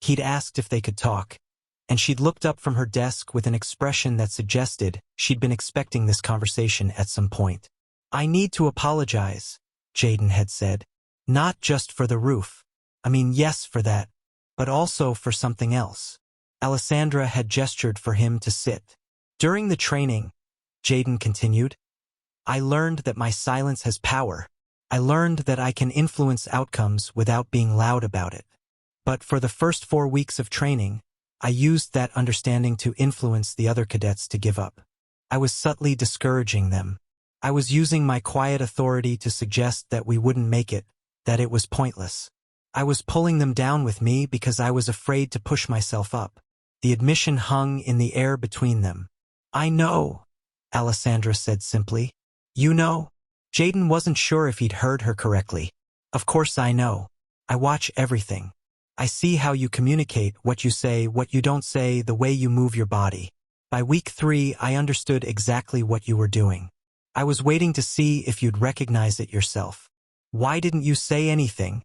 He'd asked if they could talk, and she'd looked up from her desk with an expression that suggested she'd been expecting this conversation at some point. "I need to apologize," Jaden had said. "Not just for the roof. I mean, yes for that, but also for something else." Alessandra had gestured for him to sit. "During the training," Jaden continued, "I learned that my silence has power. I learned that I can influence outcomes without being loud about it. But for the first 4 weeks of training, I used that understanding to influence the other cadets to give up. I was subtly discouraging them. I was using my quiet authority to suggest that we wouldn't make it, that it was pointless. I was pulling them down with me because I was afraid to push myself up." The admission hung in the air between them. "I know," Alessandra said simply. "You know?" Jaden wasn't sure if he'd heard her correctly. "Of course I know. I watch everything. I see how you communicate, what you say, what you don't say, the way you move your body. By week 3, I understood exactly what you were doing. I was waiting to see if you'd recognize it yourself. Why didn't you say anything?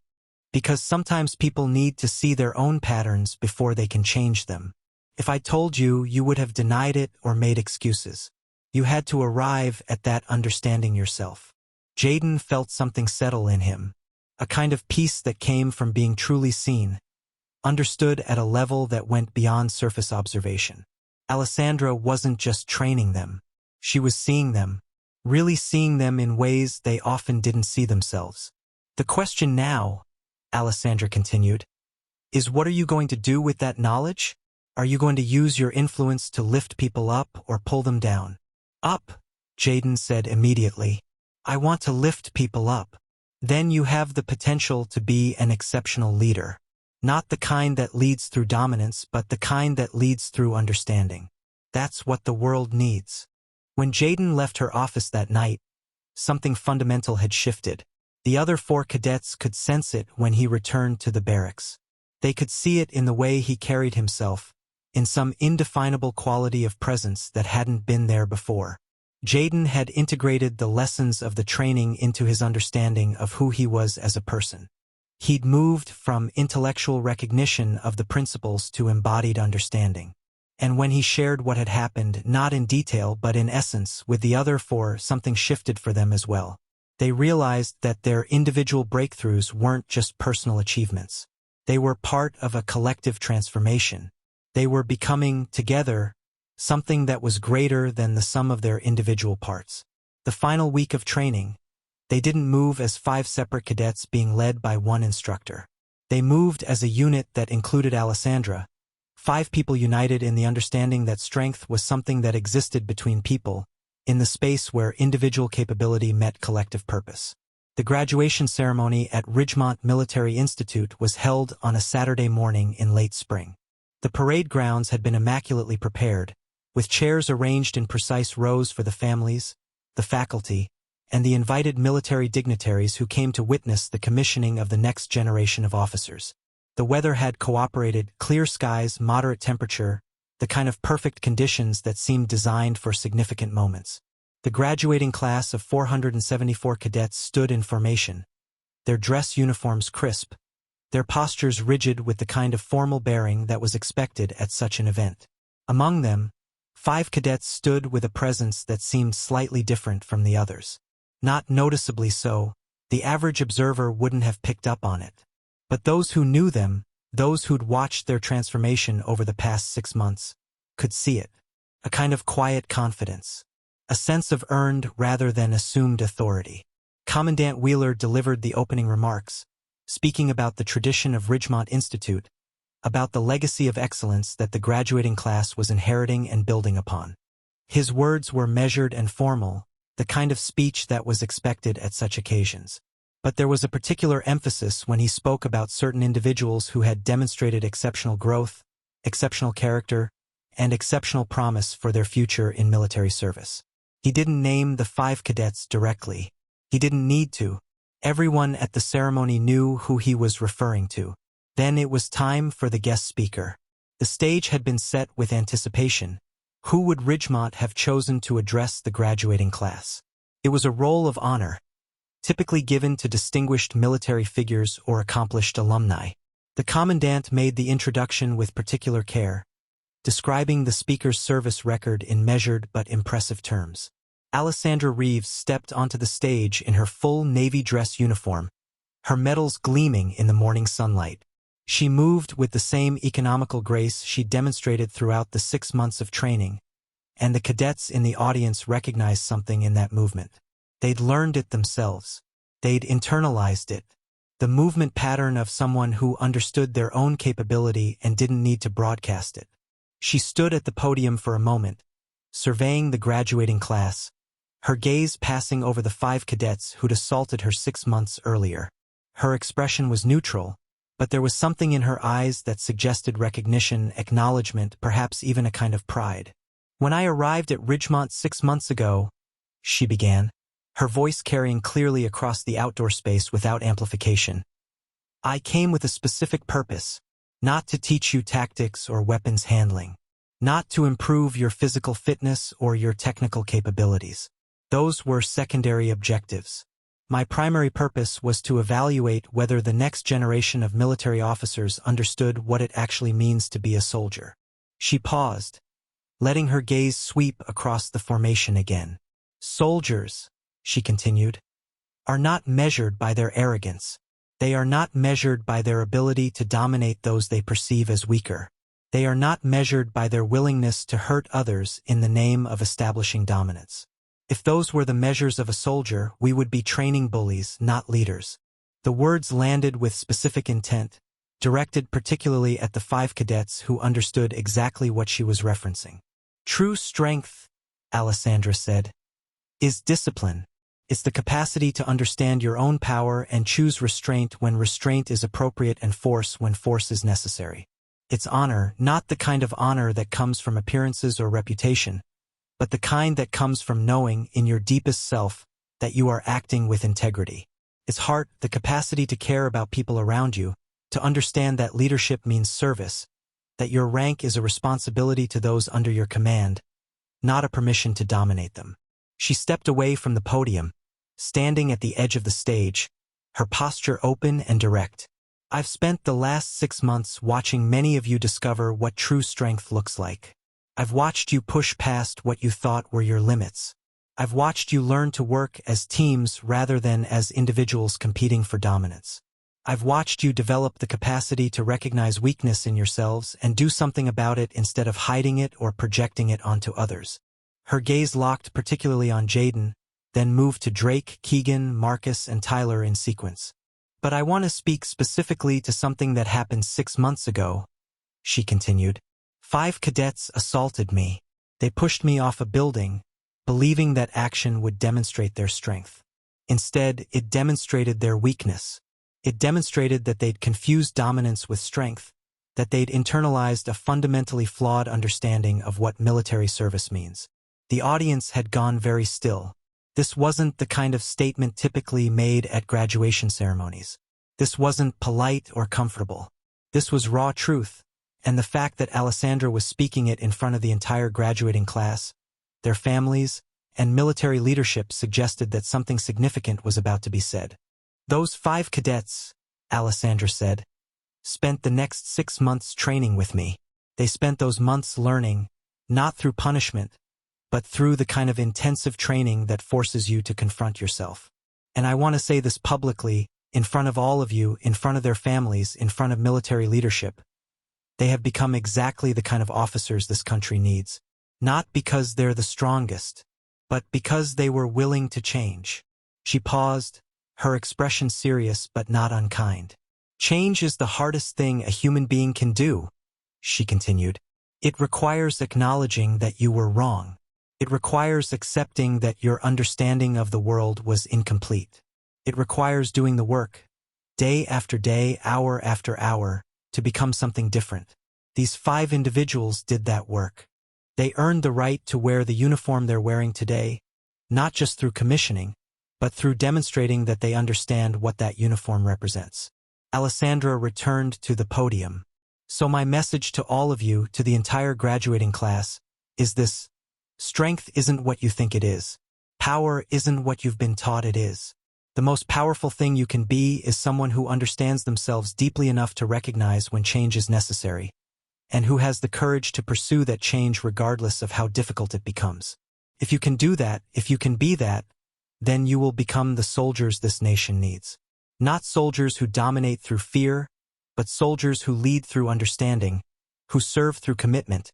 Because sometimes people need to see their own patterns before they can change them. If I told you, you would have denied it or made excuses. You had to arrive at that understanding yourself. Jaden felt something settle in him, a kind of peace that came from being truly seen, understood at a level that went beyond surface observation. Alessandra wasn't just training them. She was seeing them, really seeing them in ways they often didn't see themselves. The question now, Alessandra continued, is what are you going to do with that knowledge? Are you going to use your influence to lift people up or pull them down? Up, Jaden said immediately. I want to lift people up. Then you have the potential to be an exceptional leader. Not the kind that leads through dominance, but the kind that leads through understanding. That's what the world needs. When Jaden left her office that night, something fundamental had shifted. The other 4 cadets could sense it when he returned to the barracks. They could see it in the way he carried himself, in some indefinable quality of presence that hadn't been there before. Jaden had integrated the lessons of the training into his understanding of who he was as a person. He'd moved from intellectual recognition of the principles to embodied understanding. And when he shared what had happened, not in detail but in essence, with the other 4, something shifted for them as well. They realized that their individual breakthroughs weren't just personal achievements. They were part of a collective transformation. They were becoming, together, something that was greater than the sum of their individual parts. The final week of training, they didn't move as 5 separate cadets being led by one instructor. They moved as a unit that included Alessandra, 5 people united in the understanding that strength was something that existed between people, in the space where individual capability met collective purpose. The graduation ceremony at Ridgemont Military Institute was held on a Saturday morning in late spring. The parade grounds had been immaculately prepared, with chairs arranged in precise rows for the families, the faculty, and the invited military dignitaries who came to witness the commissioning of the next generation of officers. The weather had cooperated: clear skies, moderate temperature, the kind of perfect conditions that seemed designed for significant moments. The graduating class of 474 cadets stood in formation, their dress uniforms crisp, their postures rigid with the kind of formal bearing that was expected at such an event. Among them, 5 cadets stood with a presence that seemed slightly different from the others. Not noticeably so, the average observer wouldn't have picked up on it. But those who knew them, those who'd watched their transformation over the past 6 months, could see it. A kind of quiet confidence. A sense of earned rather than assumed authority. Commandant Wheeler delivered the opening remarks, speaking about the tradition of Ridgemont Institute, about the legacy of excellence that the graduating class was inheriting and building upon. His words were measured and formal, the kind of speech that was expected at such occasions. But there was a particular emphasis when he spoke about certain individuals who had demonstrated exceptional growth, exceptional character, and exceptional promise for their future in military service. He didn't name the 5 cadets directly. He didn't need to. Everyone at the ceremony knew who he was referring to. Then it was time for the guest speaker. The stage had been set with anticipation. Who would Ridgemont have chosen to address the graduating class? It was a role of honor, typically given to distinguished military figures or accomplished alumni. The commandant made the introduction with particular care, describing the speaker's service record in measured but impressive terms. Alessandra Reeves stepped onto the stage in her full navy dress uniform, her medals gleaming in the morning sunlight. She moved with the same economical grace she'd demonstrated throughout the 6 months of training, and the cadets in the audience recognized something in that movement. They'd learned it themselves. They'd internalized it. The movement pattern of someone who understood their own capability and didn't need to broadcast it. She stood at the podium for a moment, surveying the graduating class, her gaze passing over the 5 cadets who'd assaulted her 6 months earlier. Her expression was neutral, but there was something in her eyes that suggested recognition, acknowledgement, perhaps even a kind of pride. When I arrived at Ridgemont 6 months ago, she began, her voice carrying clearly across the outdoor space without amplification. I came with a specific purpose, not to teach you tactics or weapons handling, not to improve your physical fitness or your technical capabilities. Those were secondary objectives. My primary purpose was to evaluate whether the next generation of military officers understood what it actually means to be a soldier. She paused, letting her gaze sweep across the formation again. Soldiers, she continued, are not measured by their arrogance. They are not measured by their ability to dominate those they perceive as weaker. They are not measured by their willingness to hurt others in the name of establishing dominance. If those were the measures of a soldier, we would be training bullies, not leaders. The words landed with specific intent, directed particularly at the 5 cadets who understood exactly what she was referencing. True strength, Alessandra said, is discipline. It's the capacity to understand your own power and choose restraint when restraint is appropriate and force when force is necessary. It's honor, not the kind of honor that comes from appearances or reputation, but the kind that comes from knowing in your deepest self that you are acting with integrity. It's heart, the capacity to care about people around you, to understand that leadership means service, that your rank is a responsibility to those under your command, not a permission to dominate them. She stepped away from the podium, standing at the edge of the stage, her posture open and direct. I've spent the last 6 months watching many of you discover what true strength looks like. I've watched you push past what you thought were your limits. I've watched you learn to work as teams rather than as individuals competing for dominance. I've watched you develop the capacity to recognize weakness in yourselves and do something about it instead of hiding it or projecting it onto others. Her gaze locked particularly on Jaden, then moved to Drake, Keegan, Marcus, and Tyler in sequence. But I want to speak specifically to something that happened 6 months ago, she continued. 5 cadets assaulted me. They pushed me off a building, believing that action would demonstrate their strength. Instead, it demonstrated their weakness. It demonstrated that they'd confused dominance with strength, that they'd internalized a fundamentally flawed understanding of what military service means. The audience had gone very still. This wasn't the kind of statement typically made at graduation ceremonies. This wasn't polite or comfortable. This was raw truth, and the fact that Alessandra was speaking it in front of the entire graduating class, their families, and military leadership suggested that something significant was about to be said. Those 5 cadets, Alessandra said, spent the next 6 months training with me. They spent those months learning, not through punishment, but through the kind of intensive training that forces you to confront yourself. And I want to say this publicly, in front of all of you, in front of their families, in front of military leadership. They have become exactly the kind of officers this country needs. Not because they're the strongest, but because they were willing to change. She paused, her expression serious but not unkind. Change is the hardest thing a human being can do, she continued. It requires acknowledging that you were wrong. It requires accepting that your understanding of the world was incomplete. It requires doing the work, day after day, hour after hour, to become something different. These 5 individuals did that work. They earned the right to wear the uniform they're wearing today, not just through commissioning, but through demonstrating that they understand what that uniform represents. Alessandra returned to the podium. So my message to all of you, to the entire graduating class, is this: strength isn't what you think it is. Power isn't what you've been taught it is. The most powerful thing you can be is someone who understands themselves deeply enough to recognize when change is necessary, and who has the courage to pursue that change regardless of how difficult it becomes. If you can do that, if you can be that, then you will become the soldiers this nation needs. Not soldiers who dominate through fear, but soldiers who lead through understanding, who serve through commitment,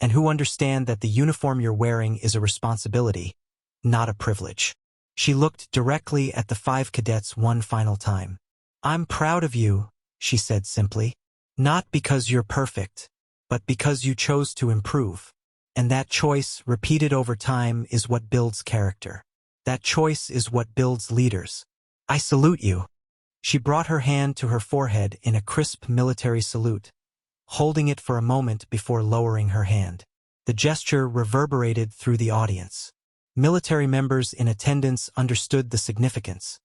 and who understand that the uniform you're wearing is a responsibility, not a privilege. She looked directly at the 5 cadets one final time. I'm proud of you, she said simply. Not because you're perfect, but because you chose to improve. And that choice, repeated over time, is what builds character. That choice is what builds leaders. I salute you. She brought her hand to her forehead in a crisp military salute, holding it for a moment before lowering her hand. The gesture reverberated through the audience. Military members in attendance understood the significance.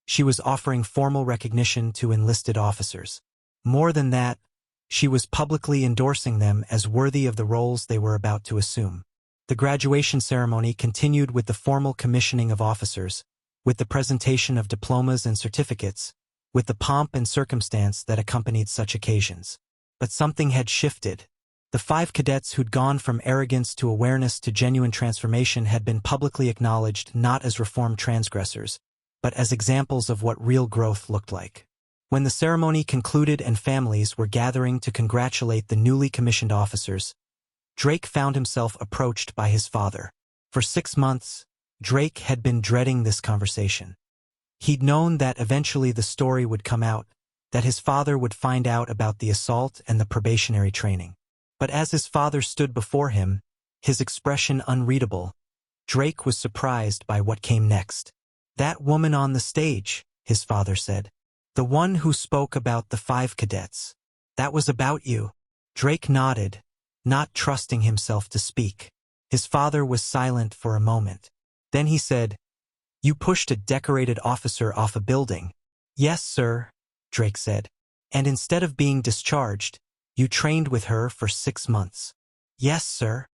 She was offering formal recognition to enlisted officers. More than that, she was publicly endorsing them as worthy of the roles they were about to assume. The graduation ceremony continued with the formal commissioning of officers, with the presentation of diplomas and certificates, with the pomp and circumstance that accompanied such occasions. But something had shifted. The 5 cadets who'd gone from arrogance to awareness to genuine transformation had been publicly acknowledged not as reformed transgressors, but as examples of what real growth looked like. When the ceremony concluded and families were gathering to congratulate the newly commissioned officers, Drake found himself approached by his father. For 6 months, Drake had been dreading this conversation. He'd known that eventually the story would come out, that his father would find out about the assault and the probationary training. But as his father stood before him, his expression unreadable, Drake was surprised by what came next. "That woman on the stage," his father said. "The one who spoke about the 5 cadets. That was about you." Drake nodded, not trusting himself to speak. His father was silent for a moment. Then he said, "You pushed a decorated officer off a building." "Yes, sir," Drake said. "And instead of being discharged, you trained with her for 6 months." "Yes, sir."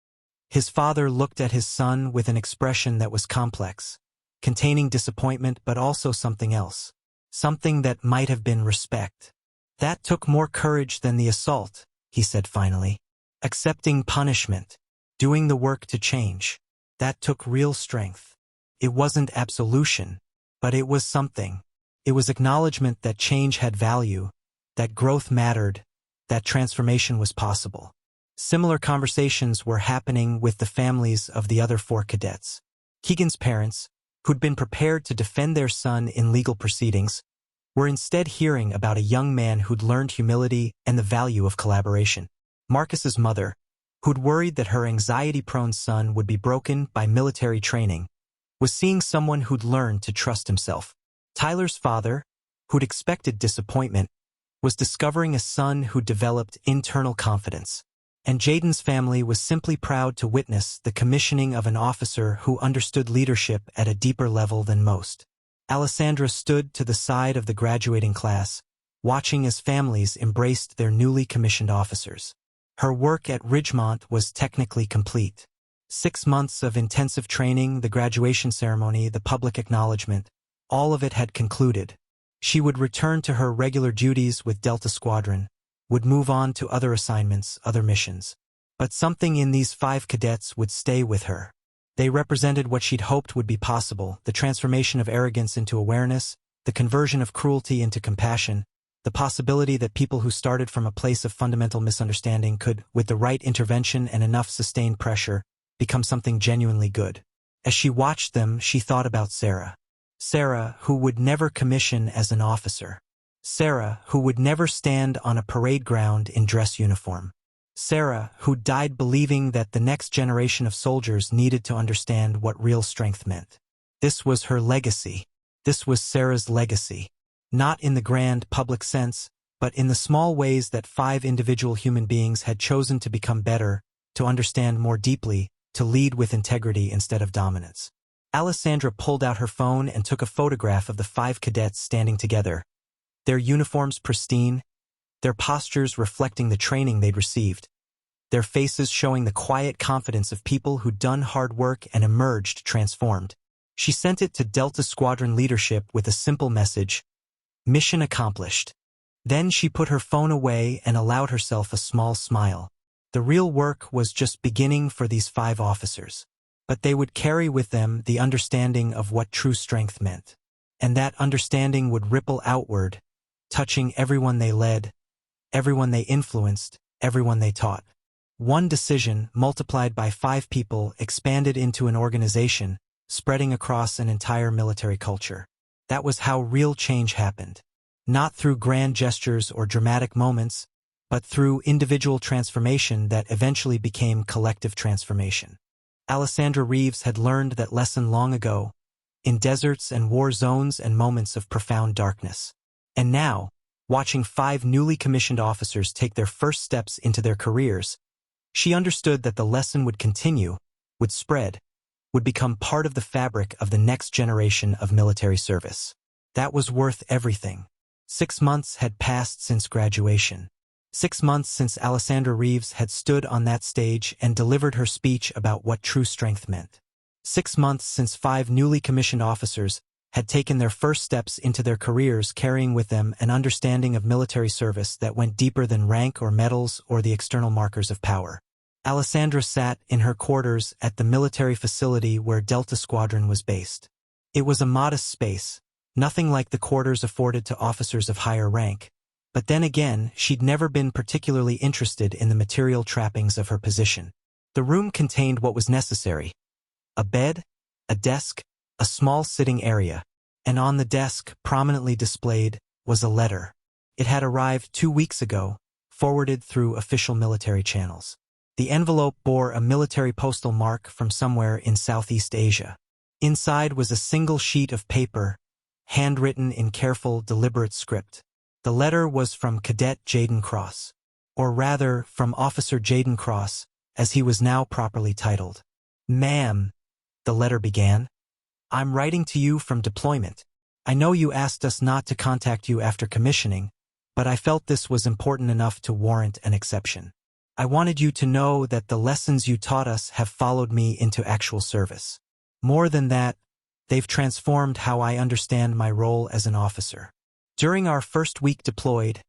His father looked at his son with an expression that was complex, containing disappointment but also something else. Something that might have been respect. "That took more courage than the assault," he said finally. "Accepting punishment, doing the work to change. That took real strength. It wasn't absolution, but it was something. It was acknowledgement that change had value, that growth mattered, that transformation was possible." Similar conversations were happening with the families of the other 4 cadets. Keegan's parents, who'd been prepared to defend their son in legal proceedings, were instead hearing about a young man who'd learned humility and the value of collaboration. Marcus's mother, who'd worried that her anxiety-prone son would be broken by military training, was seeing someone who'd learned to trust himself. Tyler's father, who'd expected disappointment, was discovering a son who developed internal confidence. And Jaden's family was simply proud to witness the commissioning of an officer who understood leadership at a deeper level than most. Alessandra stood to the side of the graduating class, watching as families embraced their newly commissioned officers. Her work at Ridgemont was technically complete. 6 months of intensive training, the graduation ceremony, the public acknowledgement, all of it had concluded. She would return to her regular duties with Delta Squadron, would move on to other assignments, other missions. But something in these 5 cadets would stay with her. They represented what she'd hoped would be possible, the transformation of arrogance into awareness, the conversion of cruelty into compassion, the possibility that people who started from a place of fundamental misunderstanding could, with the right intervention and enough sustained pressure, become something genuinely good. As she watched them, she thought about Sarah. Sarah, who would never commission as an officer. Sarah, who would never stand on a parade ground in dress uniform. Sarah, who died believing that the next generation of soldiers needed to understand what real strength meant. This was her legacy. This was Sarah's legacy. Not in the grand public sense, but in the small ways that 5 individual human beings had chosen to become better, to understand more deeply, to lead with integrity instead of dominance. Alessandra pulled out her phone and took a photograph of the 5 cadets standing together, their uniforms pristine, their postures reflecting the training they'd received, their faces showing the quiet confidence of people who'd done hard work and emerged transformed. She sent it to Delta Squadron leadership with a simple message: "Mission accomplished." Then she put her phone away and allowed herself a small smile. The real work was just beginning for these 5 officers. But they would carry with them the understanding of what true strength meant. And that understanding would ripple outward, touching everyone they led, everyone they influenced, everyone they taught. One decision, multiplied by 5 people, expanded into an organization, spreading across an entire military culture. That was how real change happened. Not through grand gestures or dramatic moments, but through individual transformation that eventually became collective transformation. Alessandra Reeves had learned that lesson long ago, in deserts and war zones and moments of profound darkness. And now, watching 5 newly commissioned officers take their first steps into their careers, she understood that the lesson would continue, would spread, would become part of the fabric of the next generation of military service. That was worth everything. 6 months had passed since graduation. 6 months since Alessandra Reeves had stood on that stage and delivered her speech about what true strength meant. 6 months since 5 newly commissioned officers had taken their first steps into their careers, carrying with them an understanding of military service that went deeper than rank or medals or the external markers of power. Alessandra sat in her quarters at the military facility where Delta Squadron was based. It was a modest space, nothing like the quarters afforded to officers of higher rank. But then again, she'd never been particularly interested in the material trappings of her position. The room contained what was necessary: a bed, a desk, a small sitting area, and on the desk, prominently displayed, was a letter. It had arrived 2 weeks ago, forwarded through official military channels. The envelope bore a military postal mark from somewhere in Southeast Asia. Inside was a single sheet of paper, handwritten in careful, deliberate script. The letter was from Cadet Jaden Cross, or rather from Officer Jaden Cross, as he was now properly titled. "Ma'am," the letter began, "I'm writing to you from deployment. I know you asked us not to contact you after commissioning, but I felt this was important enough to warrant an exception. I wanted you to know that the lessons you taught us have followed me into actual service. More than that, they've transformed how I understand my role as an officer. During our first week deployed,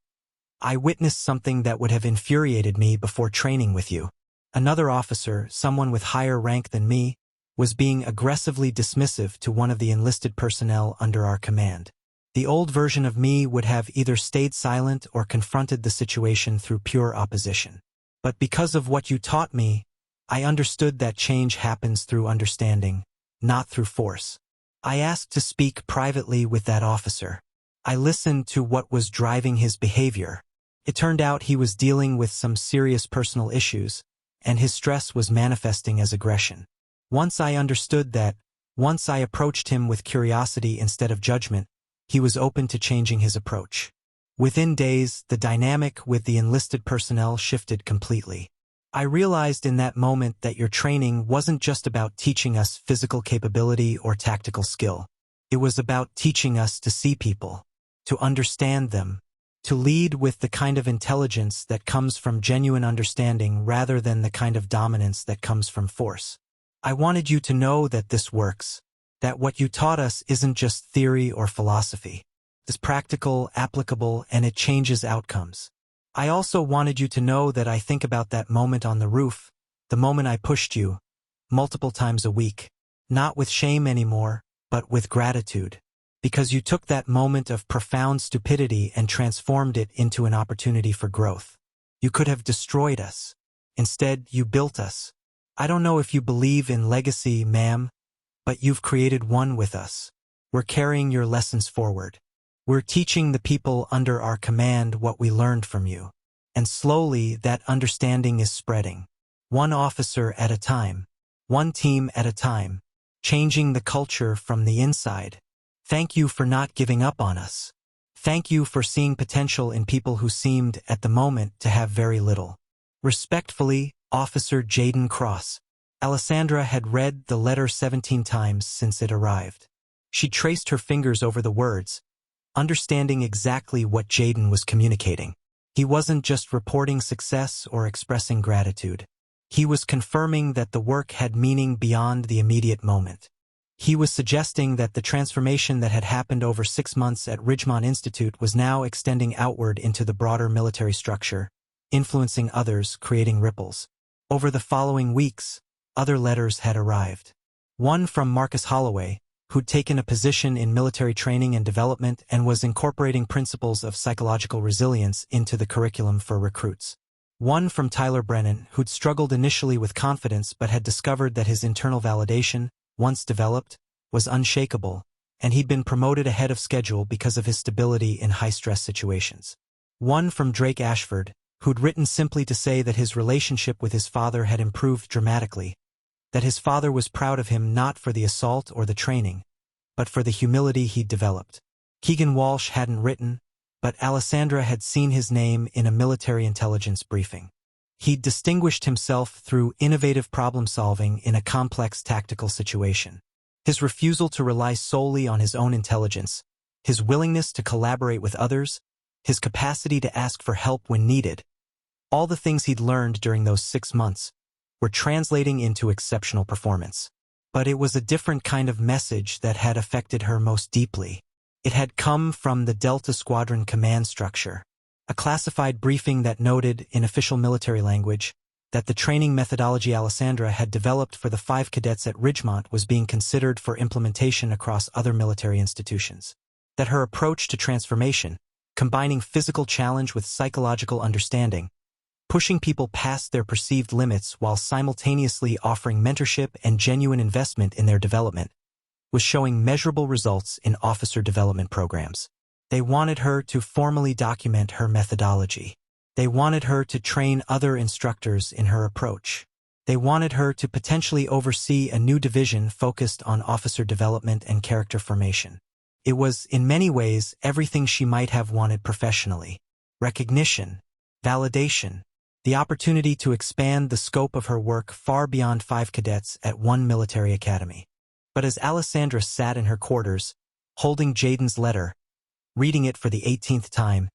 I witnessed something that would have infuriated me before training with you. Another officer, someone with higher rank than me, was being aggressively dismissive to one of the enlisted personnel under our command. The old version of me would have either stayed silent or confronted the situation through pure opposition. But because of what you taught me, I understood that change happens through understanding, not through force. I asked to speak privately with that officer. I listened to what was driving his behavior. It turned out he was dealing with some serious personal issues, and his stress was manifesting as aggression. Once I understood that, once I approached him with curiosity instead of judgment, he was open to changing his approach. Within days, the dynamic with the enlisted personnel shifted completely. I realized in that moment that your training wasn't just about teaching us physical capability or tactical skill. It was about teaching us to see people, to understand them, to lead with the kind of intelligence that comes from genuine understanding rather than the kind of dominance that comes from force. I wanted you to know that this works, that what you taught us isn't just theory or philosophy. It's practical, applicable, and it changes outcomes. I also wanted you to know that I think about that moment on the roof, the moment I pushed you, multiple times a week, not with shame anymore, but with gratitude. Because you took that moment of profound stupidity and transformed it into an opportunity for growth. You could have destroyed us. Instead, you built us. I don't know if you believe in legacy, ma'am, but you've created one with us. We're carrying your lessons forward. We're teaching the people under our command what we learned from you. And slowly, that understanding is spreading. One officer at a time. One team at a time. Changing the culture from the inside. Thank you for not giving up on us. Thank you for seeing potential in people who seemed, at the moment, to have very little. Respectfully, Officer Jaden Cross. Alessandra had read the letter 17 times since it arrived. She traced her fingers over the words, understanding exactly what Jaden was communicating. He wasn't just reporting success or expressing gratitude. He was confirming that the work had meaning beyond the immediate moment. He was suggesting that the transformation that had happened over 6 months at Ridgemont Institute was now extending outward into the broader military structure, influencing others, creating ripples. Over the following weeks, other letters had arrived. One from Marcus Holloway, who'd taken a position in military training and development and was incorporating principles of psychological resilience into the curriculum for recruits. One from Tyler Brennan, who'd struggled initially with confidence but had discovered that his internal validation, once developed, was unshakable, and he'd been promoted ahead of schedule because of his stability in high-stress situations. One from Drake Ashford, who'd written simply to say that his relationship with his father had improved dramatically, that his father was proud of him not for the assault or the training, but for the humility he'd developed. Keegan Walsh hadn't written, but Alessandra had seen his name in a military intelligence briefing. He'd distinguished himself through innovative problem-solving in a complex tactical situation. His refusal to rely solely on his own intelligence, his willingness to collaborate with others, his capacity to ask for help when needed, All the things he'd learned during those 6 months were translating into exceptional performance. But it was a different kind of message that had affected her most deeply. It had come from the Delta Squadron command structure, a classified briefing that noted, in official military language, that the training methodology Alessandra had developed for the 5 cadets at Ridgemont was being considered for implementation across other military institutions. That her approach to transformation, combining physical challenge with psychological understanding, pushing people past their perceived limits while simultaneously offering mentorship and genuine investment in their development, was showing measurable results in officer development programs. They wanted her to formally document her methodology. They wanted her to train other instructors in her approach. They wanted her to potentially oversee a new division focused on officer development and character formation. It was, in many ways, everything she might have wanted professionally. Recognition, validation, the opportunity to expand the scope of her work far beyond 5 cadets at one military academy. But as Alessandra sat in her quarters, holding Jaden's letter, reading it for the 18th time,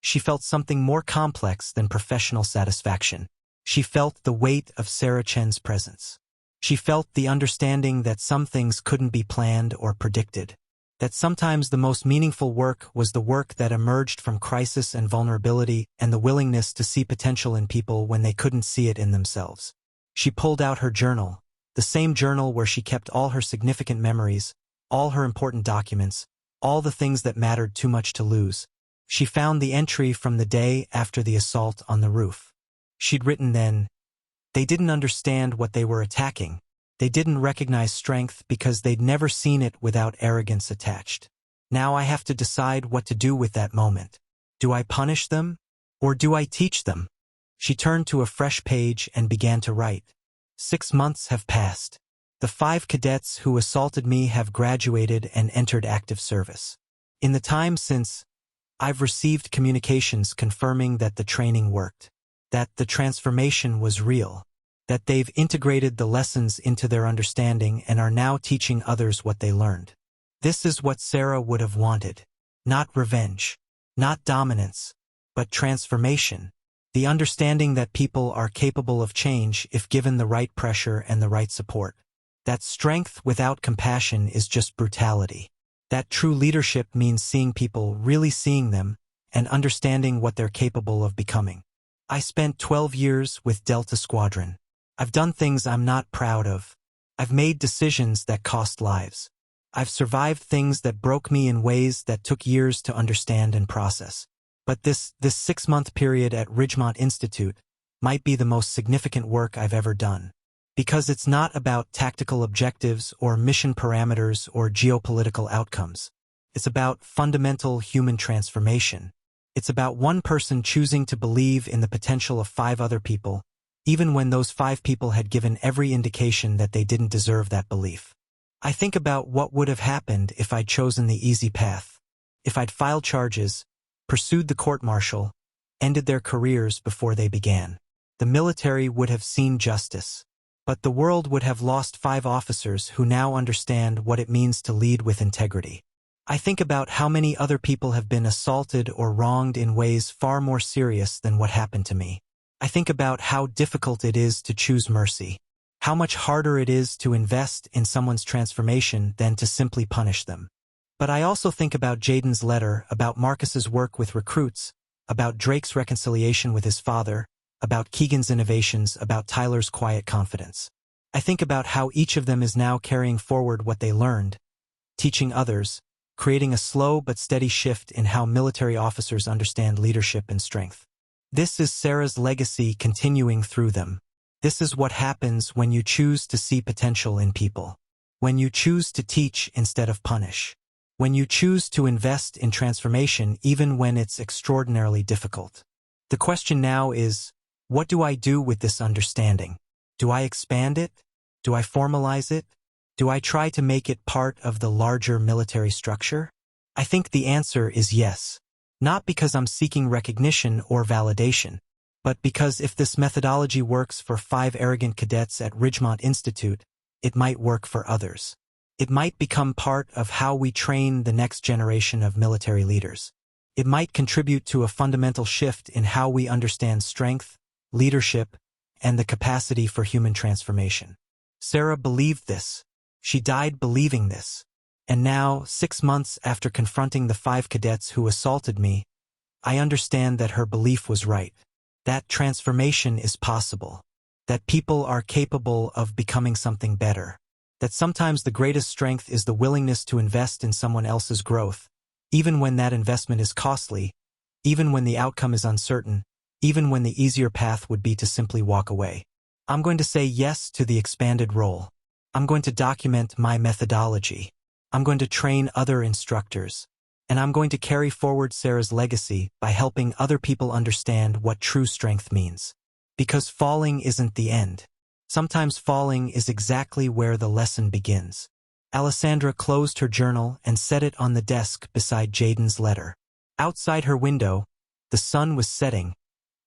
she felt something more complex than professional satisfaction. She felt the weight of Sarah Chen's presence. She felt the understanding that some things couldn't be planned or predicted, that sometimes the most meaningful work was the work that emerged from crisis and vulnerability and the willingness to see potential in people when they couldn't see it in themselves. She pulled out her journal, the same journal where she kept all her significant memories, all her important documents, all the things that mattered too much to lose. She found the entry from the day after the assault on the roof. She'd written then, "They didn't understand what they were attacking. They didn't recognize strength because they'd never seen it without arrogance attached. Now I have to decide what to do with that moment. Do I punish them? Or do I teach them?" She turned to a fresh page and began to write. 6 months have passed. The 5 cadets who assaulted me have graduated and entered active service. In the time since, I've received communications confirming that the training worked, that the transformation was real, that they've integrated the lessons into their understanding and are now teaching others what they learned. This is what Sarah would have wanted. Not revenge, not dominance, but transformation. The understanding that people are capable of change if given the right pressure and the right support. That strength without compassion is just brutality. That true leadership means seeing people, really seeing them, and understanding what they're capable of becoming. I spent 12 years with Delta Squadron. I've done things I'm not proud of. I've made decisions that cost lives. I've survived things that broke me in ways that took years to understand and process. But this 6-month period at Ridgemont Institute might be the most significant work I've ever done. Because it's not about tactical objectives or mission parameters or geopolitical outcomes. It's about fundamental human transformation. It's about one person choosing to believe in the potential of 5 other people, even when those 5 people had given every indication that they didn't deserve that belief. I think about what would have happened if I'd chosen the easy path. If I'd filed charges, pursued the court-martial, ended their careers before they began. The military would have seen justice. But the world would have lost 5 officers who now understand what it means to lead with integrity. I think about how many other people have been assaulted or wronged in ways far more serious than what happened to me. I think about how difficult it is to choose mercy, how much harder it is to invest in someone's transformation than to simply punish them. But I also think about Jaden's letter, about Marcus's work with recruits, about Drake's reconciliation with his father, about Keegan's innovations, about Tyler's quiet confidence. I think about how each of them is now carrying forward what they learned, teaching others, creating a slow but steady shift in how military officers understand leadership and strength. This is Sarah's legacy continuing through them. This is what happens when you choose to see potential in people. When you choose to teach instead of punish. When you choose to invest in transformation even when it's extraordinarily difficult. The question now is, what do I do with this understanding? Do I expand it? Do I formalize it? Do I try to make it part of the larger military structure? I think the answer is yes. Not because I'm seeking recognition or validation, but because if this methodology works for 5 arrogant cadets at Ridgemont Institute, it might work for others. It might become part of how we train the next generation of military leaders. It might contribute to a fundamental shift in how we understand strength, leadership, and the capacity for human transformation. Sarah believed this. She died believing this. And now, 6 months after confronting the 5 cadets who assaulted me, I understand that her belief was right. That transformation is possible. That people are capable of becoming something better. That sometimes the greatest strength is the willingness to invest in someone else's growth, even when that investment is costly, even when the outcome is uncertain, even when the easier path would be to simply walk away. I'm going to say yes to the expanded role. I'm going to document my methodology. I'm going to train other instructors. And I'm going to carry forward Sarah's legacy by helping other people understand what true strength means. Because falling isn't the end. Sometimes falling is exactly where the lesson begins. Alessandra closed her journal and set it on the desk beside Jaden's letter. Outside her window, the sun was setting,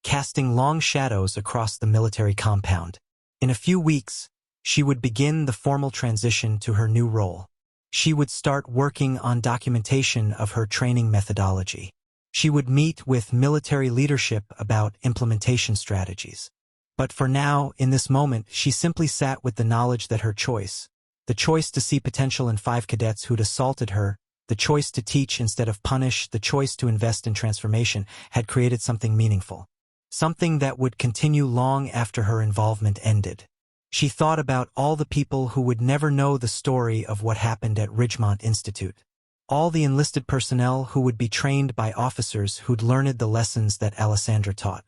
casting long shadows across the military compound. In a few weeks, she would begin the formal transition to her new role. She would start working on documentation of her training methodology. She would meet with military leadership about implementation strategies. But for now, in this moment, she simply sat with the knowledge that her choice, the choice to see potential in 5 cadets who'd assaulted her, the choice to teach instead of punish, the choice to invest in transformation, had created something meaningful. Something that would continue long after her involvement ended. She thought about all the people who would never know the story of what happened at Ridgemont Institute. All the enlisted personnel who would be trained by officers who'd learned the lessons that Alessandra taught.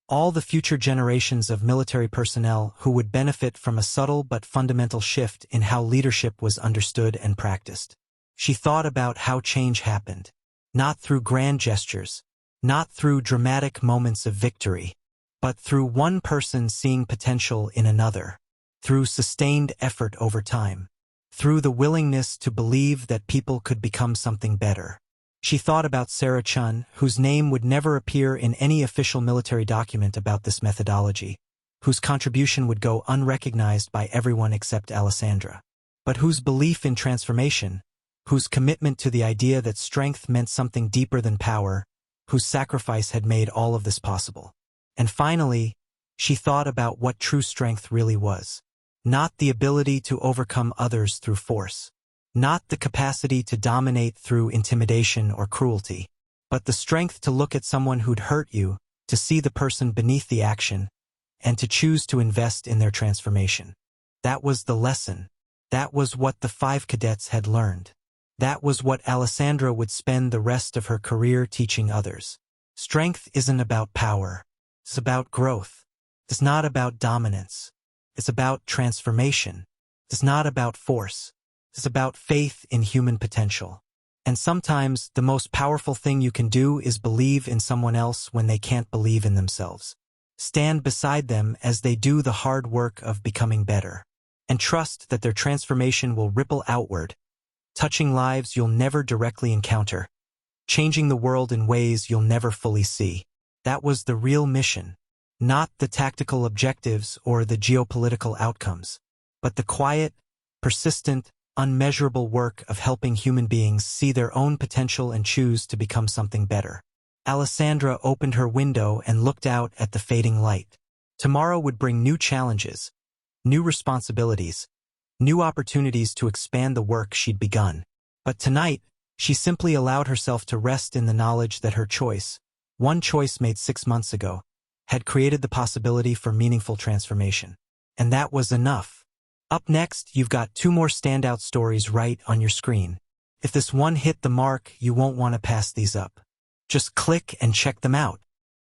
All the future generations of military personnel who would benefit from a subtle but fundamental shift in how leadership was understood and practiced. She thought about how change happened. Not through grand gestures, not through dramatic moments of victory, but through one person seeing potential in another. Through sustained effort over time, through the willingness to believe that people could become something better. She thought about Sarah Chun, whose name would never appear in any official military document about this methodology, whose contribution would go unrecognized by everyone except Alessandra, but whose belief in transformation, whose commitment to the idea that strength meant something deeper than power, whose sacrifice had made all of this possible. And finally, she thought about what true strength really was. Not the ability to overcome others through force. Not the capacity to dominate through intimidation or cruelty. But the strength to look at someone who'd hurt you, to see the person beneath the action, and to choose to invest in their transformation. That was the lesson. That was what the 5 cadets had learned. That was what Alessandra would spend the rest of her career teaching others. Strength isn't about power. It's about growth. It's not about dominance. It's about transformation. It's not about force. It's about faith in human potential. And sometimes the most powerful thing you can do is believe in someone else when they can't believe in themselves. Stand beside them as they do the hard work of becoming better. And trust that their transformation will ripple outward, touching lives you'll never directly encounter, changing the world in ways you'll never fully see. That was the real mission. Not the tactical objectives or the geopolitical outcomes, but the quiet, persistent, unmeasurable work of helping human beings see their own potential and choose to become something better. Alessandra opened her window and looked out at the fading light. Tomorrow would bring new challenges, new responsibilities, new opportunities to expand the work she'd begun. But tonight, she simply allowed herself to rest in the knowledge that her choice, one choice made 6 months ago, had created the possibility for meaningful transformation. And that was enough. Up next, you've got 2 more standout stories right on your screen. If this one hit the mark, you won't want to pass these up. Just click and check them out.